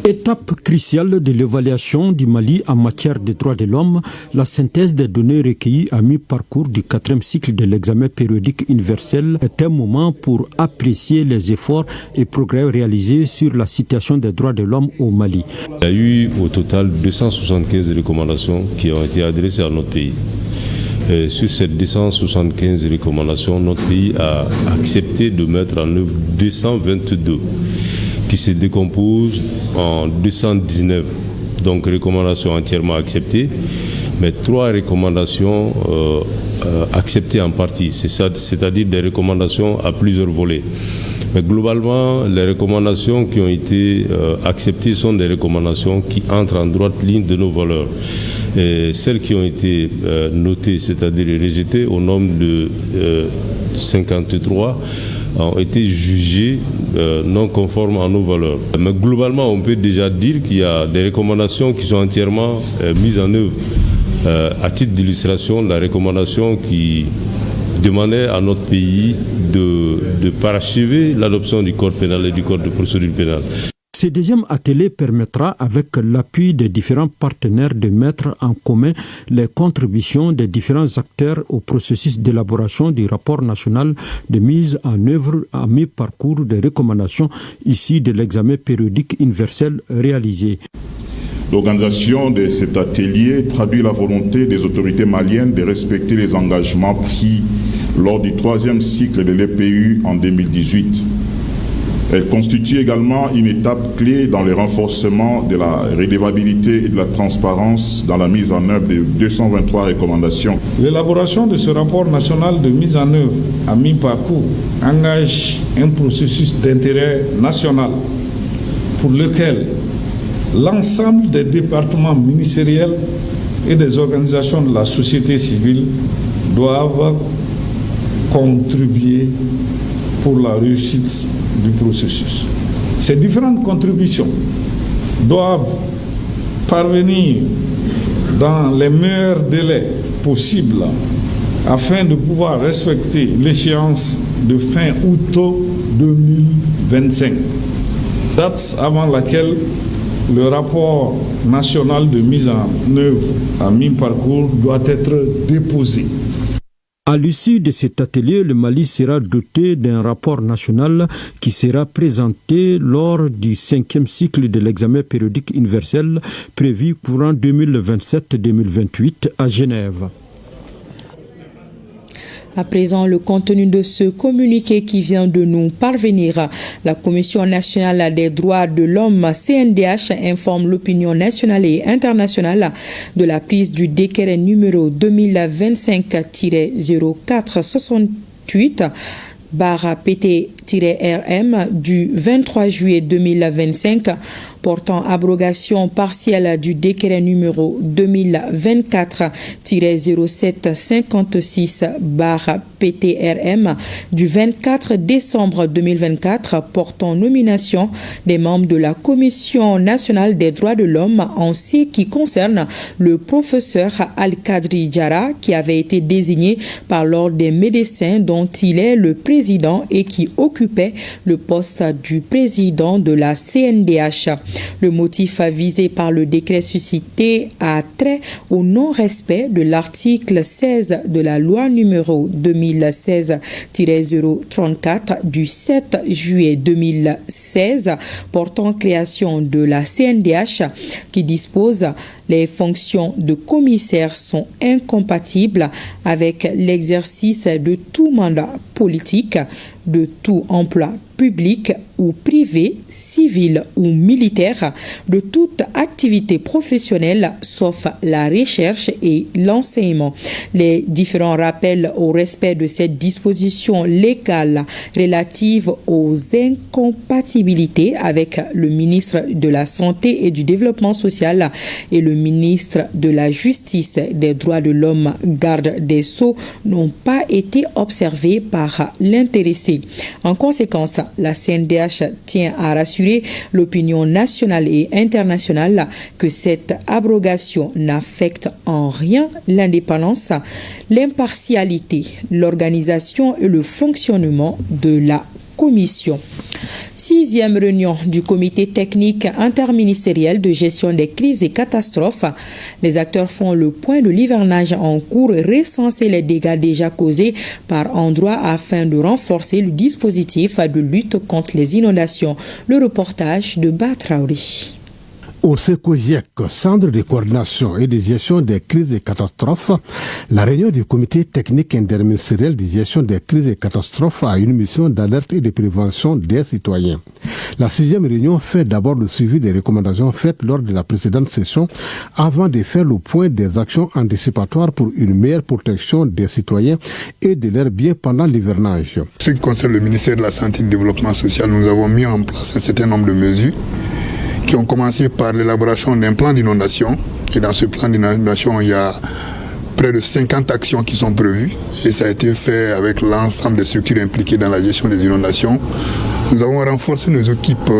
Étape cruciale de l'évaluation du Mali en matière de droits de l'homme, la synthèse des données recueillies à mi-parcours du 4e cycle de l'examen périodique universel est un moment pour apprécier les efforts et progrès réalisés sur la situation des droits de l'homme au Mali. Il y a eu au total 275 recommandations qui ont été adressées à notre pays. Et sur ces 275 recommandations, notre pays a accepté de mettre en œuvre 222. Qui se décompose en 219 donc recommandations entièrement acceptées, mais 3 recommandations acceptées en partie, c'est-à-dire des recommandations à plusieurs volets. Mais globalement, les recommandations qui ont été acceptées sont des recommandations qui entrent en droite ligne de nos valeurs. Et celles qui ont été notées, c'est-à-dire rejetées au nombre de 53, ont été jugées non conformes à nos valeurs. Mais globalement, on peut déjà dire qu'il y a des recommandations qui sont entièrement mises en œuvre. À titre d'illustration, la recommandation qui demandait à notre pays de parachever l'adoption du code pénal et du code de procédure pénale. Ce deuxième atelier permettra, avec l'appui des différents partenaires, de mettre en commun les contributions des différents acteurs au processus d'élaboration du rapport national de mise en œuvre à mi-parcours des recommandations issues de l'examen périodique universel réalisé. L'organisation de cet atelier traduit la volonté des autorités maliennes de respecter les engagements pris lors du 3e cycle de l'EPU en 2018. Elle constitue également une étape clé dans le renforcement de la redevabilité et de la transparence dans la mise en œuvre des 223 recommandations. L'élaboration de ce rapport national de mise en œuvre à mi-parcours engage un processus d'intérêt national pour lequel l'ensemble des départements ministériels et des organisations de la société civile doivent contribuer pour la réussite du processus. Ces différentes contributions doivent parvenir dans les meilleurs délais possibles afin de pouvoir respecter l'échéance de fin août 2025, date avant laquelle le rapport national de mise en œuvre à mi-parcours doit être déposé. À l'issue de cet atelier, le Mali sera doté d'un rapport national qui sera présenté lors du 5e cycle de l'examen périodique universel prévu courant 2027-2028 à Genève. À présent, le contenu de ce communiqué qui vient de nous parvenir. La Commission nationale des droits de l'homme, CNDH, informe l'opinion nationale et internationale de la prise du décret numéro 2025-0468 /PT-RM du 23 juillet 2025 portant abrogation partielle du décret numéro 2024-0756/PTRM du 24 décembre 2024 portant nomination des membres de la Commission nationale des droits de l'homme en ce qui concerne le professeur Al-Kadri Diarra qui avait été désigné par l'ordre des médecins dont il est le président et qui occupait le poste du président de la CNDH. Le motif visé par le décret suscité a trait au non-respect de l'article 16 de la loi numéro 2016-034 du 7 juillet 2016 portant création de la CNDH qui dispose les fonctions de commissaire sont incompatibles avec l'exercice de tout mandat politique, de tout emploi public ou privé, civil ou militaire, de toute activité professionnelle sauf la recherche et l'enseignement. Les différents rappels au respect de cette disposition légale relative aux incompatibilités avec le ministre de la Santé et du Développement social et le ministre de la Justice, des droits de l'homme, garde des Sceaux, n'ont pas été observés par l'intéressé. En conséquence, la CNDH tient à rassurer l'opinion nationale et internationale que cette abrogation n'affecte en rien l'indépendance, l'impartialité, l'organisation et le fonctionnement de la Commission. 6e réunion du comité technique interministériel de gestion des crises et catastrophes. Les acteurs font le point de l'hivernage en cours et recenser les dégâts déjà causés par endroits afin de renforcer le dispositif de lutte contre les inondations. Le reportage de Batraouri. Au SECOGIEC, Centre de coordination et de gestion des crises et catastrophes, la réunion du comité technique interministériel de gestion des crises et catastrophes a une mission d'alerte et de prévention des citoyens. La 6e réunion fait d'abord le suivi des recommandations faites lors de la précédente session avant de faire le point des actions anticipatoires pour une meilleure protection des citoyens et de leurs biens pendant l'hivernage. Ce qui concerne le ministère de la Santé et du Développement social, nous avons mis en place un certain nombre de mesures qui ont commencé par l'élaboration d'un plan d'inondation. Et dans ce plan d'inondation, il y a près de 50 actions qui sont prévues et ça a été fait avec l'ensemble des structures impliquées dans la gestion des inondations. Nous avons renforcé nos équipes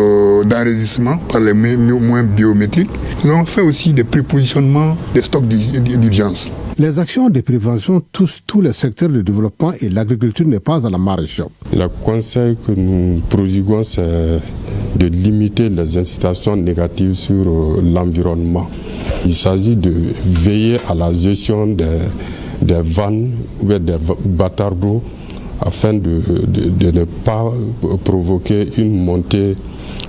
d'enregistrement par les moyens biométriques. Nous avons fait aussi des prépositionnements des stocks d'urgence. Les actions de prévention touchent tous les secteurs de développement et l'agriculture n'est pas à la marge. Le conseil que nous prodiguons, c'est de limiter les incitations négatives sur l'environnement. Il s'agit de veiller à la gestion des vannes ou des bâtards d'eau afin de ne pas provoquer une montée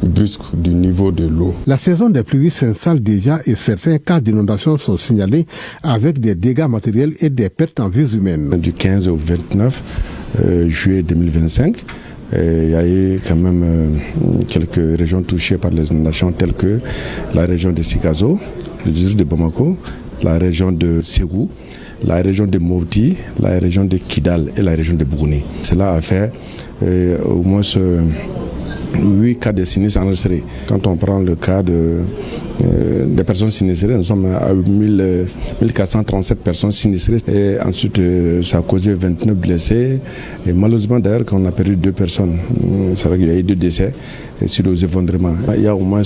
brusque du niveau de l'eau. La saison des pluies s'installe déjà et certains cas d'inondation sont signalés avec des dégâts matériels et des pertes en vies humaines. Du 15 au 29 juillet 2025, il y a eu quand même quelques régions touchées par les inondations telles que la région de Sikasso, le district de Bamako, la région de Ségou, la région de Mopti, la région de Kidal et la région de Bougouni. Cela a fait au moins 8 cas de sinistres enregistrés. Quand on prend le cas des personnes sinistrées, nous sommes à 1437 personnes sinistrées. Et ensuite, ça a causé 29 blessés. Et malheureusement, d'ailleurs, on a perdu 2 personnes. C'est vrai qu'il y a eu 2 décès sur les effondrements. Il y a au moins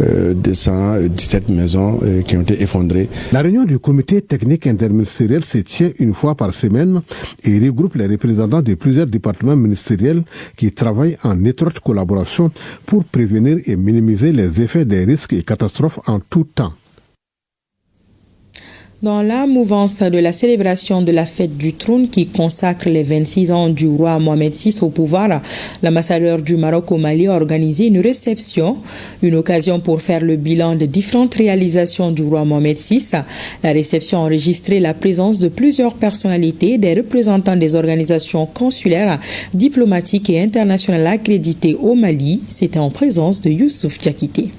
217 maisons qui ont été effondrées. La réunion du comité technique interministériel se tient une fois par semaine et regroupe les représentants de plusieurs départements ministériels qui travaillent en étroite collaboration pour prévenir et minimiser les effets des risques et catastrophes en tout temps. Dans la mouvance de la célébration de la fête du trône qui consacre les 26 ans du roi Mohamed VI au pouvoir, l'ambassadeur du Maroc au Mali a organisé une réception, une occasion pour faire le bilan de différentes réalisations du roi Mohamed VI. La réception a enregistré la présence de plusieurs personnalités, des représentants des organisations consulaires, diplomatiques et internationales accréditées au Mali. C'était en présence de Youssouf Diakité.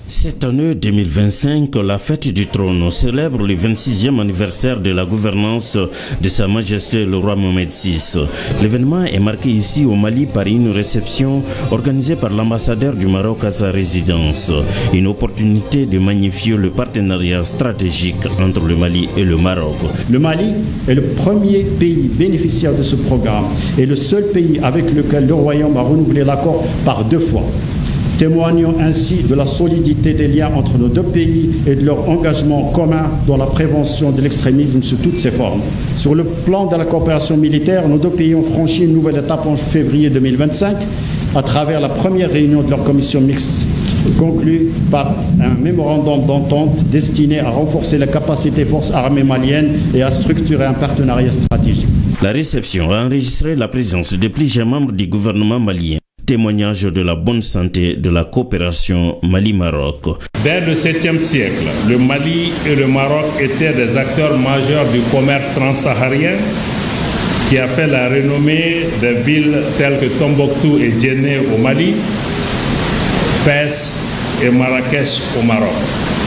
Cette année 2025, la fête du trône célèbre le 26e anniversaire de la gouvernance de Sa Majesté le roi Mohamed VI. L'événement est marqué ici au Mali par une réception organisée par l'ambassadeur du Maroc à sa résidence. Une opportunité de magnifier le partenariat stratégique entre le Mali et le Maroc. Le Mali est le premier pays bénéficiaire de ce programme et le seul pays avec lequel le Royaume a renouvelé l'accord par 2 fois. Témoignons ainsi de la solidité des liens entre nos 2 pays et de leur engagement commun dans la prévention de l'extrémisme sous toutes ses formes. Sur le plan de la coopération militaire, nos 2 pays ont franchi une nouvelle étape en février 2025 à travers la première réunion de leur commission mixte, conclue par un mémorandum d'entente destiné à renforcer la capacité des forces armées maliennes et à structurer un partenariat stratégique. La réception a enregistré la présence de plusieurs membres du gouvernement malien. Témoignage de la bonne santé de la coopération Mali-Maroc. Dès le 7e siècle, le Mali et le Maroc étaient des acteurs majeurs du commerce transsaharien qui a fait la renommée des villes telles que Tombouctou et Djenné au Mali, Fès et Marrakech au Maroc.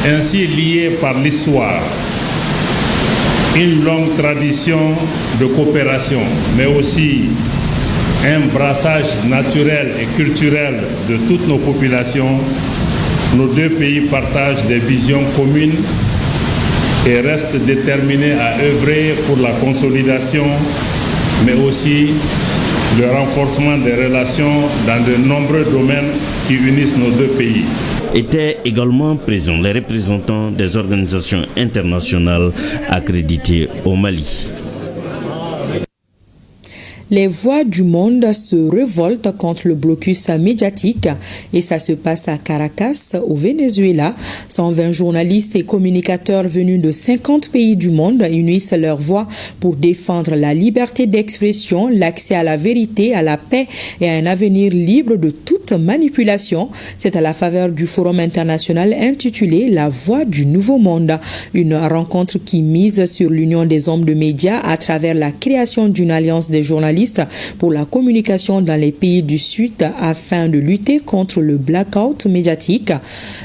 Ainsi liés par l'histoire, une longue tradition de coopération, mais aussi un brassage naturel et culturel de toutes nos populations, nos 2 pays partagent des visions communes et restent déterminés à œuvrer pour la consolidation, mais aussi le renforcement des relations dans de nombreux domaines qui unissent nos 2 pays. Étaient également présents les représentants des organisations internationales accréditées au Mali. Les voix du monde se révoltent contre le blocus médiatique et ça se passe à Caracas, au Venezuela. 120 journalistes et communicateurs venus de 50 pays du monde unissent leurs voix pour défendre la liberté d'expression, l'accès à la vérité, à la paix et à un avenir libre de toute toute manipulation. C'est à la faveur du forum international intitulé La Voix du Nouveau Monde, une rencontre qui mise sur l'union des hommes de médias à travers la création d'une alliance des journalistes pour la communication dans les pays du Sud afin de lutter contre le blackout médiatique.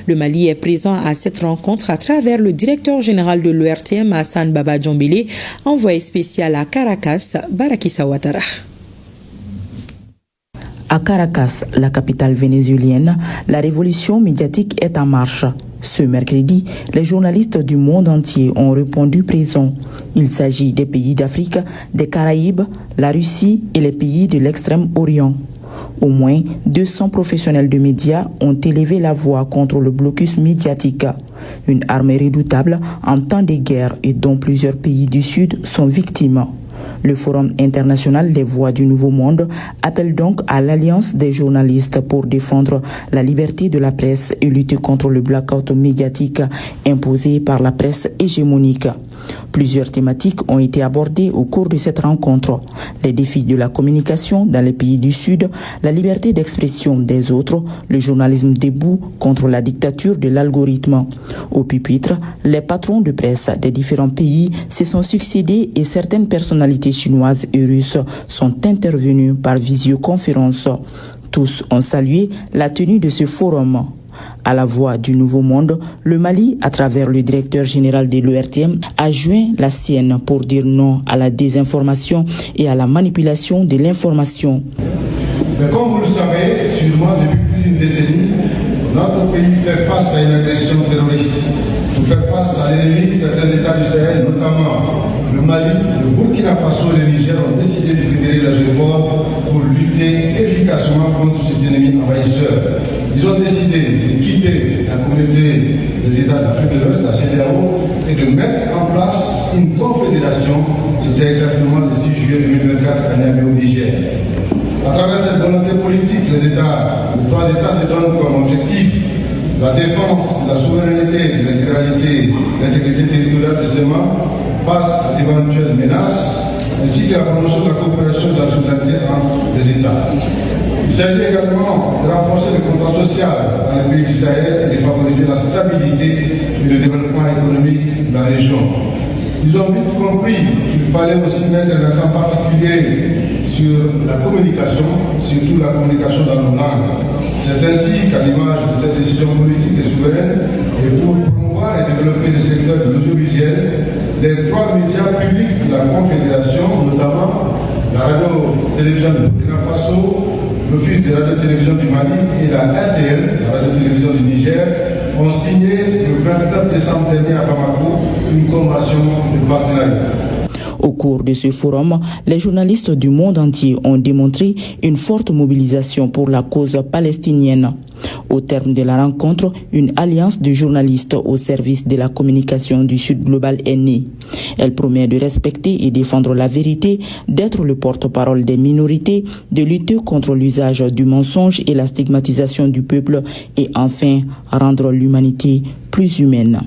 Le Mali est présent à cette rencontre à travers le directeur général de l'ORTM, Hassan Baba Djombélé, envoyé spécial à Caracas, Barakissa Ouattara. À Caracas, la capitale vénézuélienne, la révolution médiatique est en marche. Ce mercredi, les journalistes du monde entier ont répondu présents. Il s'agit des pays d'Afrique, des Caraïbes, la Russie et les pays de l'Extrême-Orient. Au moins 200 professionnels de médias ont élevé la voix contre le blocus médiatique, une arme redoutable en temps de guerre et dont plusieurs pays du Sud sont victimes. Le Forum international des voix du Nouveau Monde appelle donc à l'alliance des journalistes pour défendre la liberté de la presse et lutter contre le blackout médiatique imposé par la presse hégémonique. Plusieurs thématiques ont été abordées au cours de cette rencontre. Les défis de la communication dans les pays du Sud, la liberté d'expression des autres, le journalisme debout contre la dictature de l'algorithme. Au pupitre, les patrons de presse des différents pays se sont succédés et certaines personnalités chinoises et russes sont intervenues par visioconférence. Tous ont salué la tenue de ce forum. À la Voix du Nouveau Monde, le Mali, à travers le directeur général de l'ORTM, a joint la sienne pour dire non à la désinformation et à la manipulation de l'information. Mais comme vous le savez, sûrement depuis plus d'une décennie, notre pays fait face à une agression terroriste. Pour faire face à l'ennemi, certains États du Sahel, notamment le Mali, le Burkina Faso et le Niger, ont décidé de fédérer leurs efforts pour lutter efficacement contre cet ennemi envahisseur. Ils ont décidé de quitter la communauté des États d'Afrique de l'Ouest, la CEDEAO, et de mettre en place une confédération. C'était exactement le 6 juillet 2024 à Niamey au Niger. À travers cette volonté politique, les trois États se donnent comme objectif la défense de la souveraineté, de l'intégrité territoriale de ces membres face à d'éventuelles menaces, ainsi que la promotion de la coopération et de la solidarité entre les États. Il s'agit également de renforcer le contrat social dans les pays du Sahel et de favoriser la stabilité et le développement économique de la région. Ils ont vite compris qu'il fallait aussi mettre l'accent particulier sur la communication, surtout la communication dans nos langues. C'est ainsi qu'à l'image de cette décision politique et souveraine, et pour promouvoir et développer le secteur de l'audiovisuel, les trois médias publics de la Confédération, notamment la radio-télévision de Burkina Faso, l'Office de radio-télévision du Mali et la RTL, la radio-télévision du Niger, ont signé le 29 décembre dernier à Bamako une convention de partenariat. Au cours de ce forum, les journalistes du monde entier ont démontré une forte mobilisation pour la cause palestinienne. Au terme de la rencontre, une alliance de journalistes au service de la communication du Sud global est née. Elle promet de respecter et défendre la vérité, d'être le porte-parole des minorités, de lutter contre l'usage du mensonge et la stigmatisation du peuple et enfin rendre l'humanité plus humaine.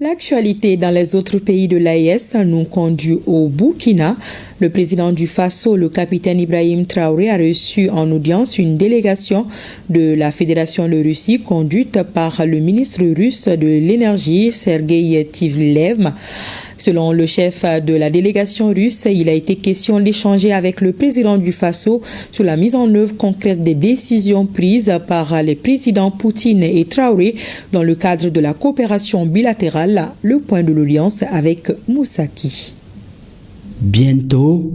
L'actualité dans les autres pays de l'AES nous conduit au Burkina. Le président du Faso, le capitaine Ibrahim Traoré, a reçu en audience une délégation de la Fédération de Russie conduite par le ministre russe de l'énergie, Sergei Tivlev. Selon le chef de la délégation russe, il a été question d'échanger avec le président du Faso sur la mise en œuvre concrète des décisions prises par les présidents Poutine et Traoré dans le cadre de la coopération bilatérale. Le point de l'audience avec Moussaki. Bientôt,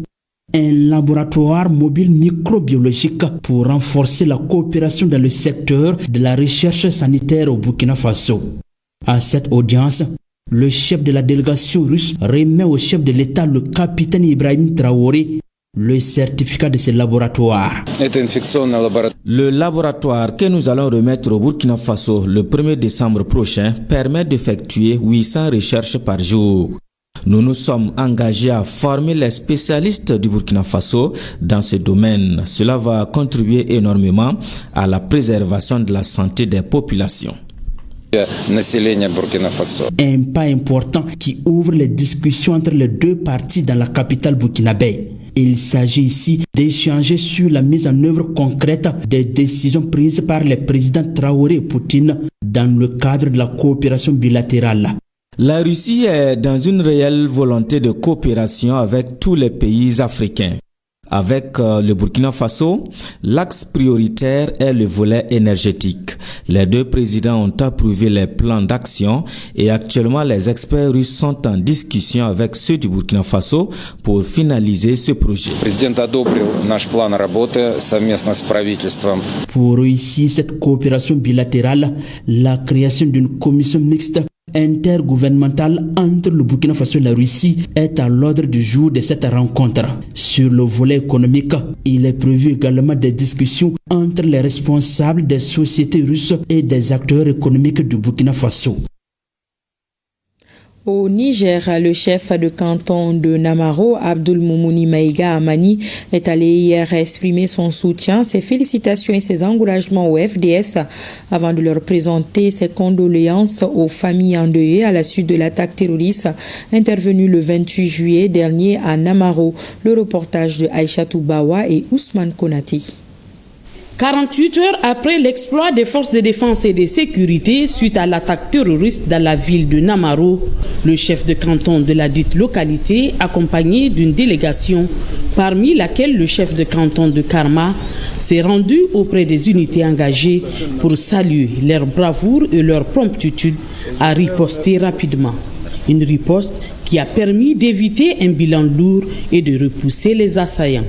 un laboratoire mobile microbiologique pour renforcer la coopération dans le secteur de la recherche sanitaire au Burkina Faso. À cette audience, le chef de la délégation russe remet au chef de l'État, le capitaine Ibrahim Traoré, le certificat de ce laboratoire. Le laboratoire que nous allons remettre au Burkina Faso le 1er décembre prochain permet d'effectuer 800 recherches par jour. Nous nous sommes engagés à former les spécialistes du Burkina Faso dans ce domaine. Cela va contribuer énormément à la préservation de la santé des populations. Un pas important qui ouvre les discussions entre les deux parties dans la capitale burkinabé. Il s'agit ici d'échanger sur la mise en œuvre concrète des décisions prises par les présidents Traoré et Poutine dans le cadre de la coopération bilatérale. La Russie est dans une réelle volonté de coopération avec tous les pays africains. Avec le Burkina Faso, l'axe prioritaire est le volet énergétique. Les deux présidents ont approuvé les plans d'action et actuellement les experts russes sont en discussion avec ceux du Burkina Faso pour finaliser ce projet. Pour réussir cette coopération bilatérale, la création d'une commission mixte intergouvernementale entre le Burkina Faso et la Russie est à l'ordre du jour de cette rencontre. Sur le volet économique, il est prévu également des discussions entre les responsables des sociétés russes et des acteurs économiques du Burkina Faso. Au Niger, le chef de canton de Namaro, Abdulmoumouni Maïga Amani, est allé hier exprimer son soutien, ses félicitations et ses encouragements au FDS avant de leur présenter ses condoléances aux familles endeuillées à la suite de l'attaque terroriste intervenue le 28 juillet dernier à Namaro. Le reportage de Aïchatou Bawa et Ousmane Konati. 48 heures après l'exploit des forces de défense et de sécurité suite à l'attaque terroriste dans la ville de Namaro, le chef de canton de la dite localité, accompagné d'une délégation, parmi laquelle le chef de canton de Karma, s'est rendu auprès des unités engagées pour saluer leur bravoure et leur promptitude à riposter rapidement. Une riposte qui a permis d'éviter un bilan lourd et de repousser les assaillants.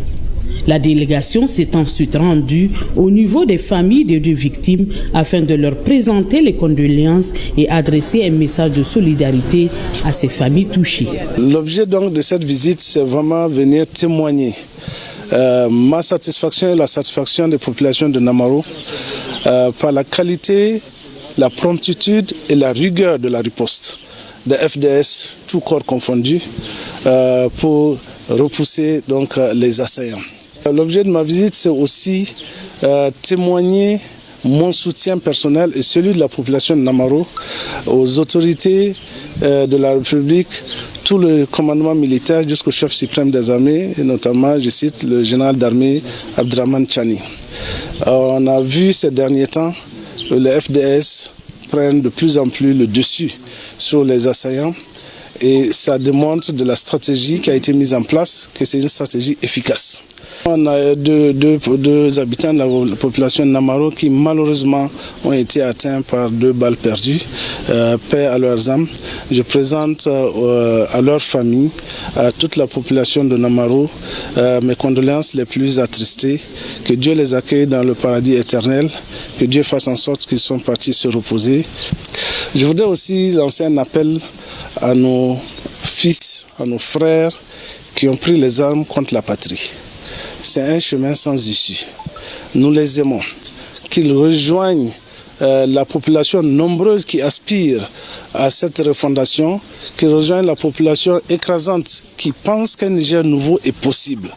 La délégation s'est ensuite rendue au niveau des familles des deux victimes afin de leur présenter les condoléances et adresser un message de solidarité à ces familles touchées. L'objet donc de cette visite, c'est vraiment venir témoigner ma satisfaction et la satisfaction des populations de Namaro par la qualité, la promptitude et la rigueur de la riposte de FDS, tout corps confondu, pour repousser donc les assaillants. L'objet de ma visite, c'est aussi témoigner mon soutien personnel et celui de la population de Namaro aux autorités de la République, tout le commandement militaire jusqu'au chef suprême des armées, et notamment, je cite, le général d'armée Abdraman Chani. On a vu ces derniers temps que les FDS prennent de plus en plus le dessus sur les assaillants et ça démontre de la stratégie qui a été mise en place, que c'est une stratégie efficace. On a deux habitants de la population de Namaro qui malheureusement ont été atteints par 2 balles perdues. Paix à leurs âmes. Je présente à leur famille, à toute la population de Namaro, mes condoléances les plus attristées. Que Dieu les accueille dans le paradis éternel. Que Dieu fasse en sorte qu'ils soient partis se reposer. Je voudrais aussi lancer un appel à nos fils, à nos frères qui ont pris les armes contre la patrie. C'est un chemin sans issue. Nous les aimons. Qu'ils rejoignent la population nombreuse qui aspire à cette refondation, qu'ils rejoignent la population écrasante qui pense qu'un Niger nouveau est possible.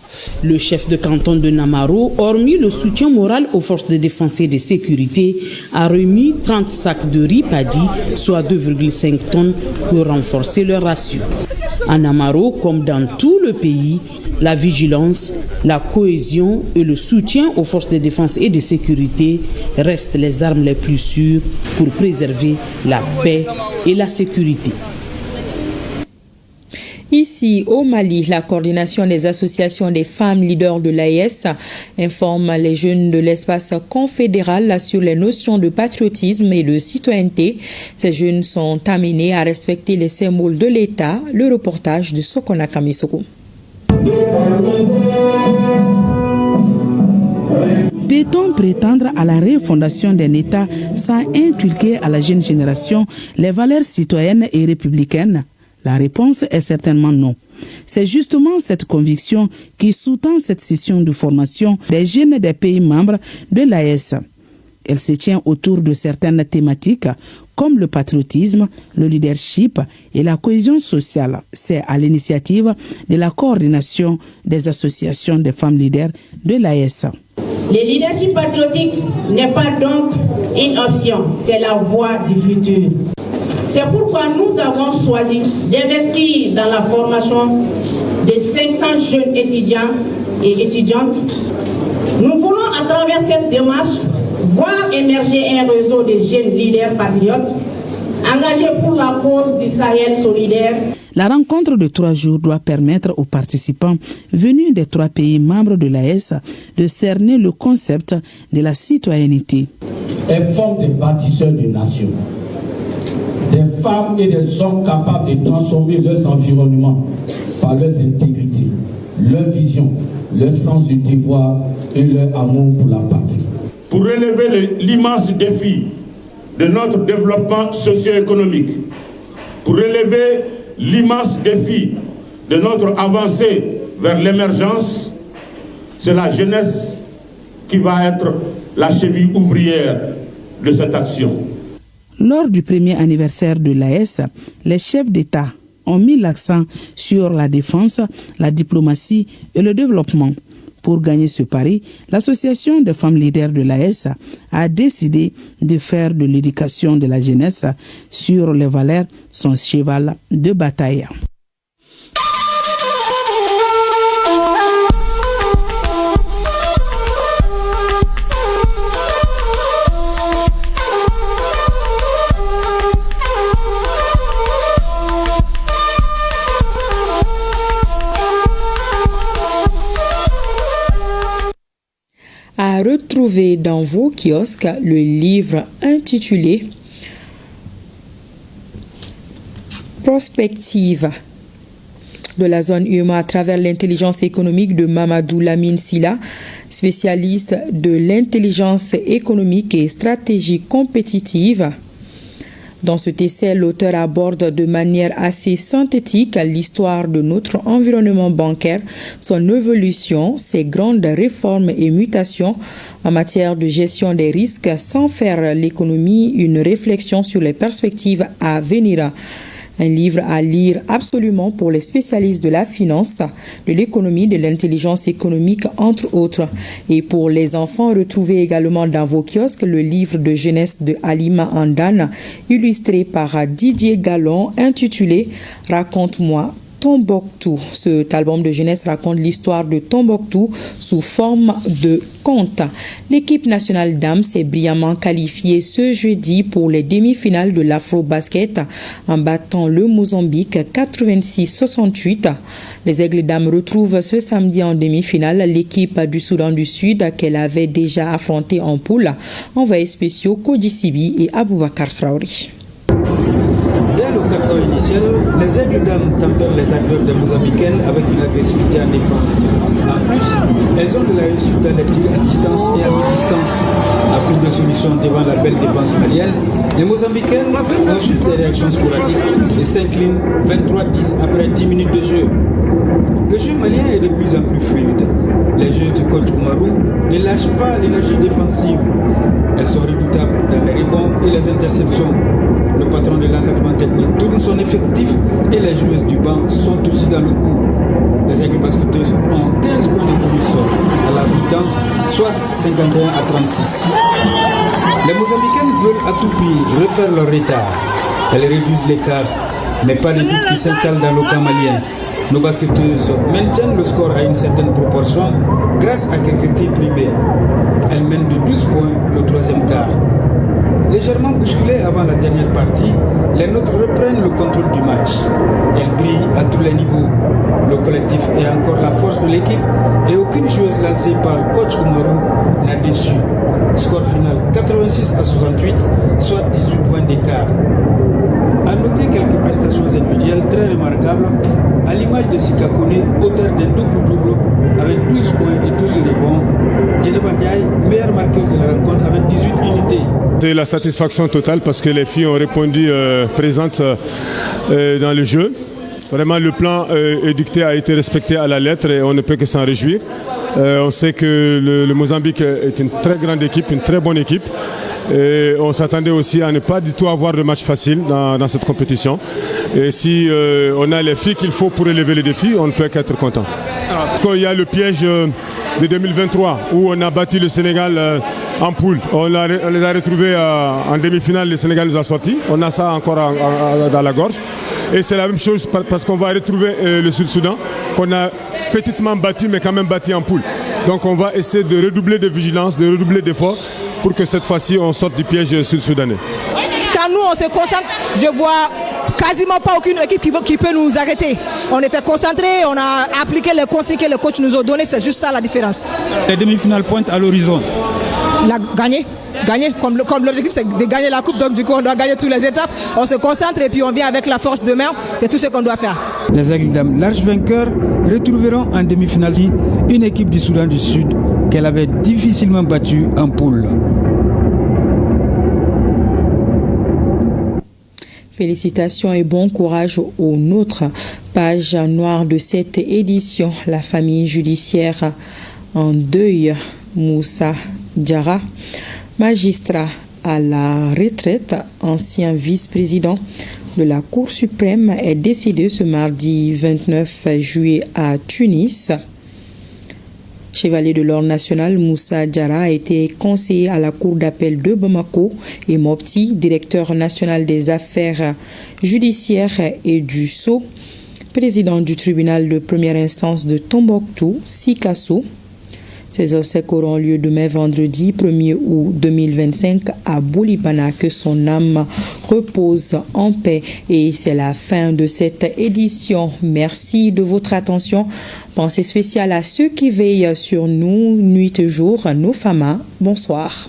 Le chef de canton de Namaro, hormis le soutien moral aux forces de défense et de sécurité, a remis 30 sacs de riz paddy, soit 2,5 tonnes, pour renforcer leur ration. À Namaro, comme dans tout le pays, la vigilance, la cohésion et le soutien aux forces de défense et de sécurité restent les armes les plus sûres pour préserver la paix et la sécurité. Ici, au Mali, la coordination des associations des femmes leaders de l'AES informe les jeunes de l'espace confédéral sur les notions de patriotisme et de citoyenneté. Ces jeunes sont amenés à respecter les symboles de l'État. Le reportage de Sokona Kamisoko. Peut-on prétendre à la refondation d'un État sans inculquer à la jeune génération les valeurs citoyennes et républicaines? La réponse est certainement non. C'est justement cette conviction qui sous-tend cette session de formation des jeunes des pays membres de l'AES. Elle se tient autour de certaines thématiques comme le patriotisme, le leadership et la cohésion sociale. C'est à l'initiative de la coordination des associations des femmes leaders de l'AES. Le leadership patriotique n'est pas donc une option, c'est la voie du futur. C'est pourquoi nous avons choisi d'investir dans la formation de 500 jeunes étudiants et étudiantes. Nous voulons à travers cette démarche voir émerger un réseau de jeunes leaders patriotes engagés pour la cause du Sahel solidaire. La rencontre de 3 jours doit permettre aux participants venus des 3 pays membres de l'AES de cerner le concept de la citoyenneté. Elles forment des bâtisseurs de nations, des femmes et des hommes capables de transformer leurs environnements par leur intégrité, leur vision, leur sens du devoir et leur amour pour la patrie. Pour relever l'immense défi de notre développement socio-économique, pour relever l'immense défi de notre avancée vers l'émergence, c'est la jeunesse qui va être la cheville ouvrière de cette action. Lors du premier anniversaire de l'AES, les chefs d'État ont mis l'accent sur la défense, la diplomatie et le développement. Pour gagner ce pari, l'association des femmes leaders de l'AES a décidé de faire de l'éducation de la jeunesse sur les valeurs son cheval de bataille. À retrouver dans vos kiosques le livre intitulé Prospective de la zone UEMOA à travers l'intelligence économique de Mamadou Lamine Silla, spécialiste de l'intelligence économique et stratégie compétitive. Dans cet essai, l'auteur aborde de manière assez synthétique l'histoire de notre environnement bancaire, son évolution, ses grandes réformes et mutations en matière de gestion des risques, sans faire l'économie une réflexion sur les perspectives à venir. Un livre à lire absolument pour les spécialistes de la finance, de l'économie, de l'intelligence économique, entre autres. Et pour les enfants, retrouvez également dans vos kiosques le livre de jeunesse de Halima Andane, illustré par Didier Gallon, intitulé « Raconte-moi Tombouctou ». Cet album de jeunesse raconte l'histoire de Tombouctou sous forme de conte. L'équipe nationale dames s'est brillamment qualifiée ce jeudi pour les demi-finales de l'Afro-Basket en battant le Mozambique 86-68. Les Aigles dames retrouvent ce samedi en demi-finale l'équipe du Soudan du Sud qu'elle avait déjà affrontée en poule. Envoyés spéciaux Kodji Sibi et Aboubakar Traoré. Dès le carton initial, les Aigles dames tempèrent les acteurs des Mozambicaines avec une agressivité en défense. En plus, elles ont de la réussite dans les tirs à distance et à mi-distance. À coup de solution devant la belle défense malienne, les Mozambicaines ont juste des réactions sporadiques et s'inclinent 23-10 après 10 minutes de jeu. Le jeu malien est de plus en plus fluide. Les joueurs du coach Oumarou ne lâchent pas l'énergie défensive. Elles sont redoutables dans les rebonds et les interceptions. Le patron de l'encadrement technique tourne son effectif et les joueuses du banc sont aussi dans le coup. Les équipes basketteuses ont 15 points de bonus à la mi-temps, soit 51 à 36. Les Mozambicaines veulent à tout prix refaire leur retard. Elles réduisent l'écart, mais pas de doute qui s'installe dans le camp malien. Nos basketteuses maintiennent le score à une certaine proportion grâce à quelques tirs primés. Elles mènent de 12 points le troisième quart. Légèrement bousculées avant la dernière partie, les nôtres reprennent le contrôle du match. Elles brillent à tous les niveaux. Le collectif est encore la force de l'équipe et aucune joueuse lancée par coach Oumarou n'a déçu. Score final 86 à 68, soit 18 points d'écart. À noter quelques prestations individuelles très remarquables, à l'image de Sika Kone, auteur d'un double-double avec 12 points et 12 rebonds. Djeneba Ndiaye, meilleure marqueuse de la rencontre avec 18 unités. C'est la satisfaction totale parce que les filles ont répondu présentes dans le jeu. Vraiment, le plan édicté a été respecté à la lettre et on ne peut que s'en réjouir. On sait que le Mozambique est une très grande équipe, une très bonne équipe. Et on s'attendait aussi à ne pas du tout avoir de match facile dans cette compétition. Et si on a les filles qu'il faut pour relever les défis, on ne peut qu'être content. Quand il y a le piège de 2023 où on a battu le Sénégal en poule, on les a retrouvés en demi-finale, le Sénégal nous a sortis. On a ça encore dans la gorge. Et c'est la même chose parce qu'on va retrouver le Sud-Soudan qu'on a petitement battu mais quand même battu en poule. Donc on va essayer de redoubler de vigilance, de redoubler d'efforts pour que cette fois-ci on sorte du piège sud-soudanais. Quand nous on se concentre, je vois quasiment pas aucune équipe qui peut nous arrêter. On était concentrés, on a appliqué les conseils que le coach nous a donnés, c'est juste ça la différence. Les demi-finales pointent à l'horizon. Gagner, comme l'objectif c'est de gagner la coupe, donc du coup on doit gagner toutes les étapes. On se concentre et puis on vient avec la force de main, c'est tout ce qu'on doit faire. Les Aigles Dames, larges vainqueurs, retrouveront en demi-finale une équipe du Soudan du Sud qu'elle avait difficilement battue en poule. Félicitations et bon courage aux nôtres. Page noire de cette édition. La famille judiciaire en deuil. Moussa Diarra, magistrat à la retraite, ancien vice-président de la Cour suprême, est décédé ce mardi 29 juillet à Tunis. Chevalier de l'Ordre national, Moussa Diarra a été conseiller à la Cour d'appel de Bamako et Mopti, directeur national des affaires judiciaires et du Sceau, président du tribunal de première instance de Tombouctou, Sikasso. Ces obsèques auront lieu demain vendredi 1er août 2025 à Boulibana. Que son âme repose en paix. Et c'est la fin de cette édition. Merci de votre attention. Pensée spéciale à ceux qui veillent sur nous nuit et jour, nos femmes. Bonsoir.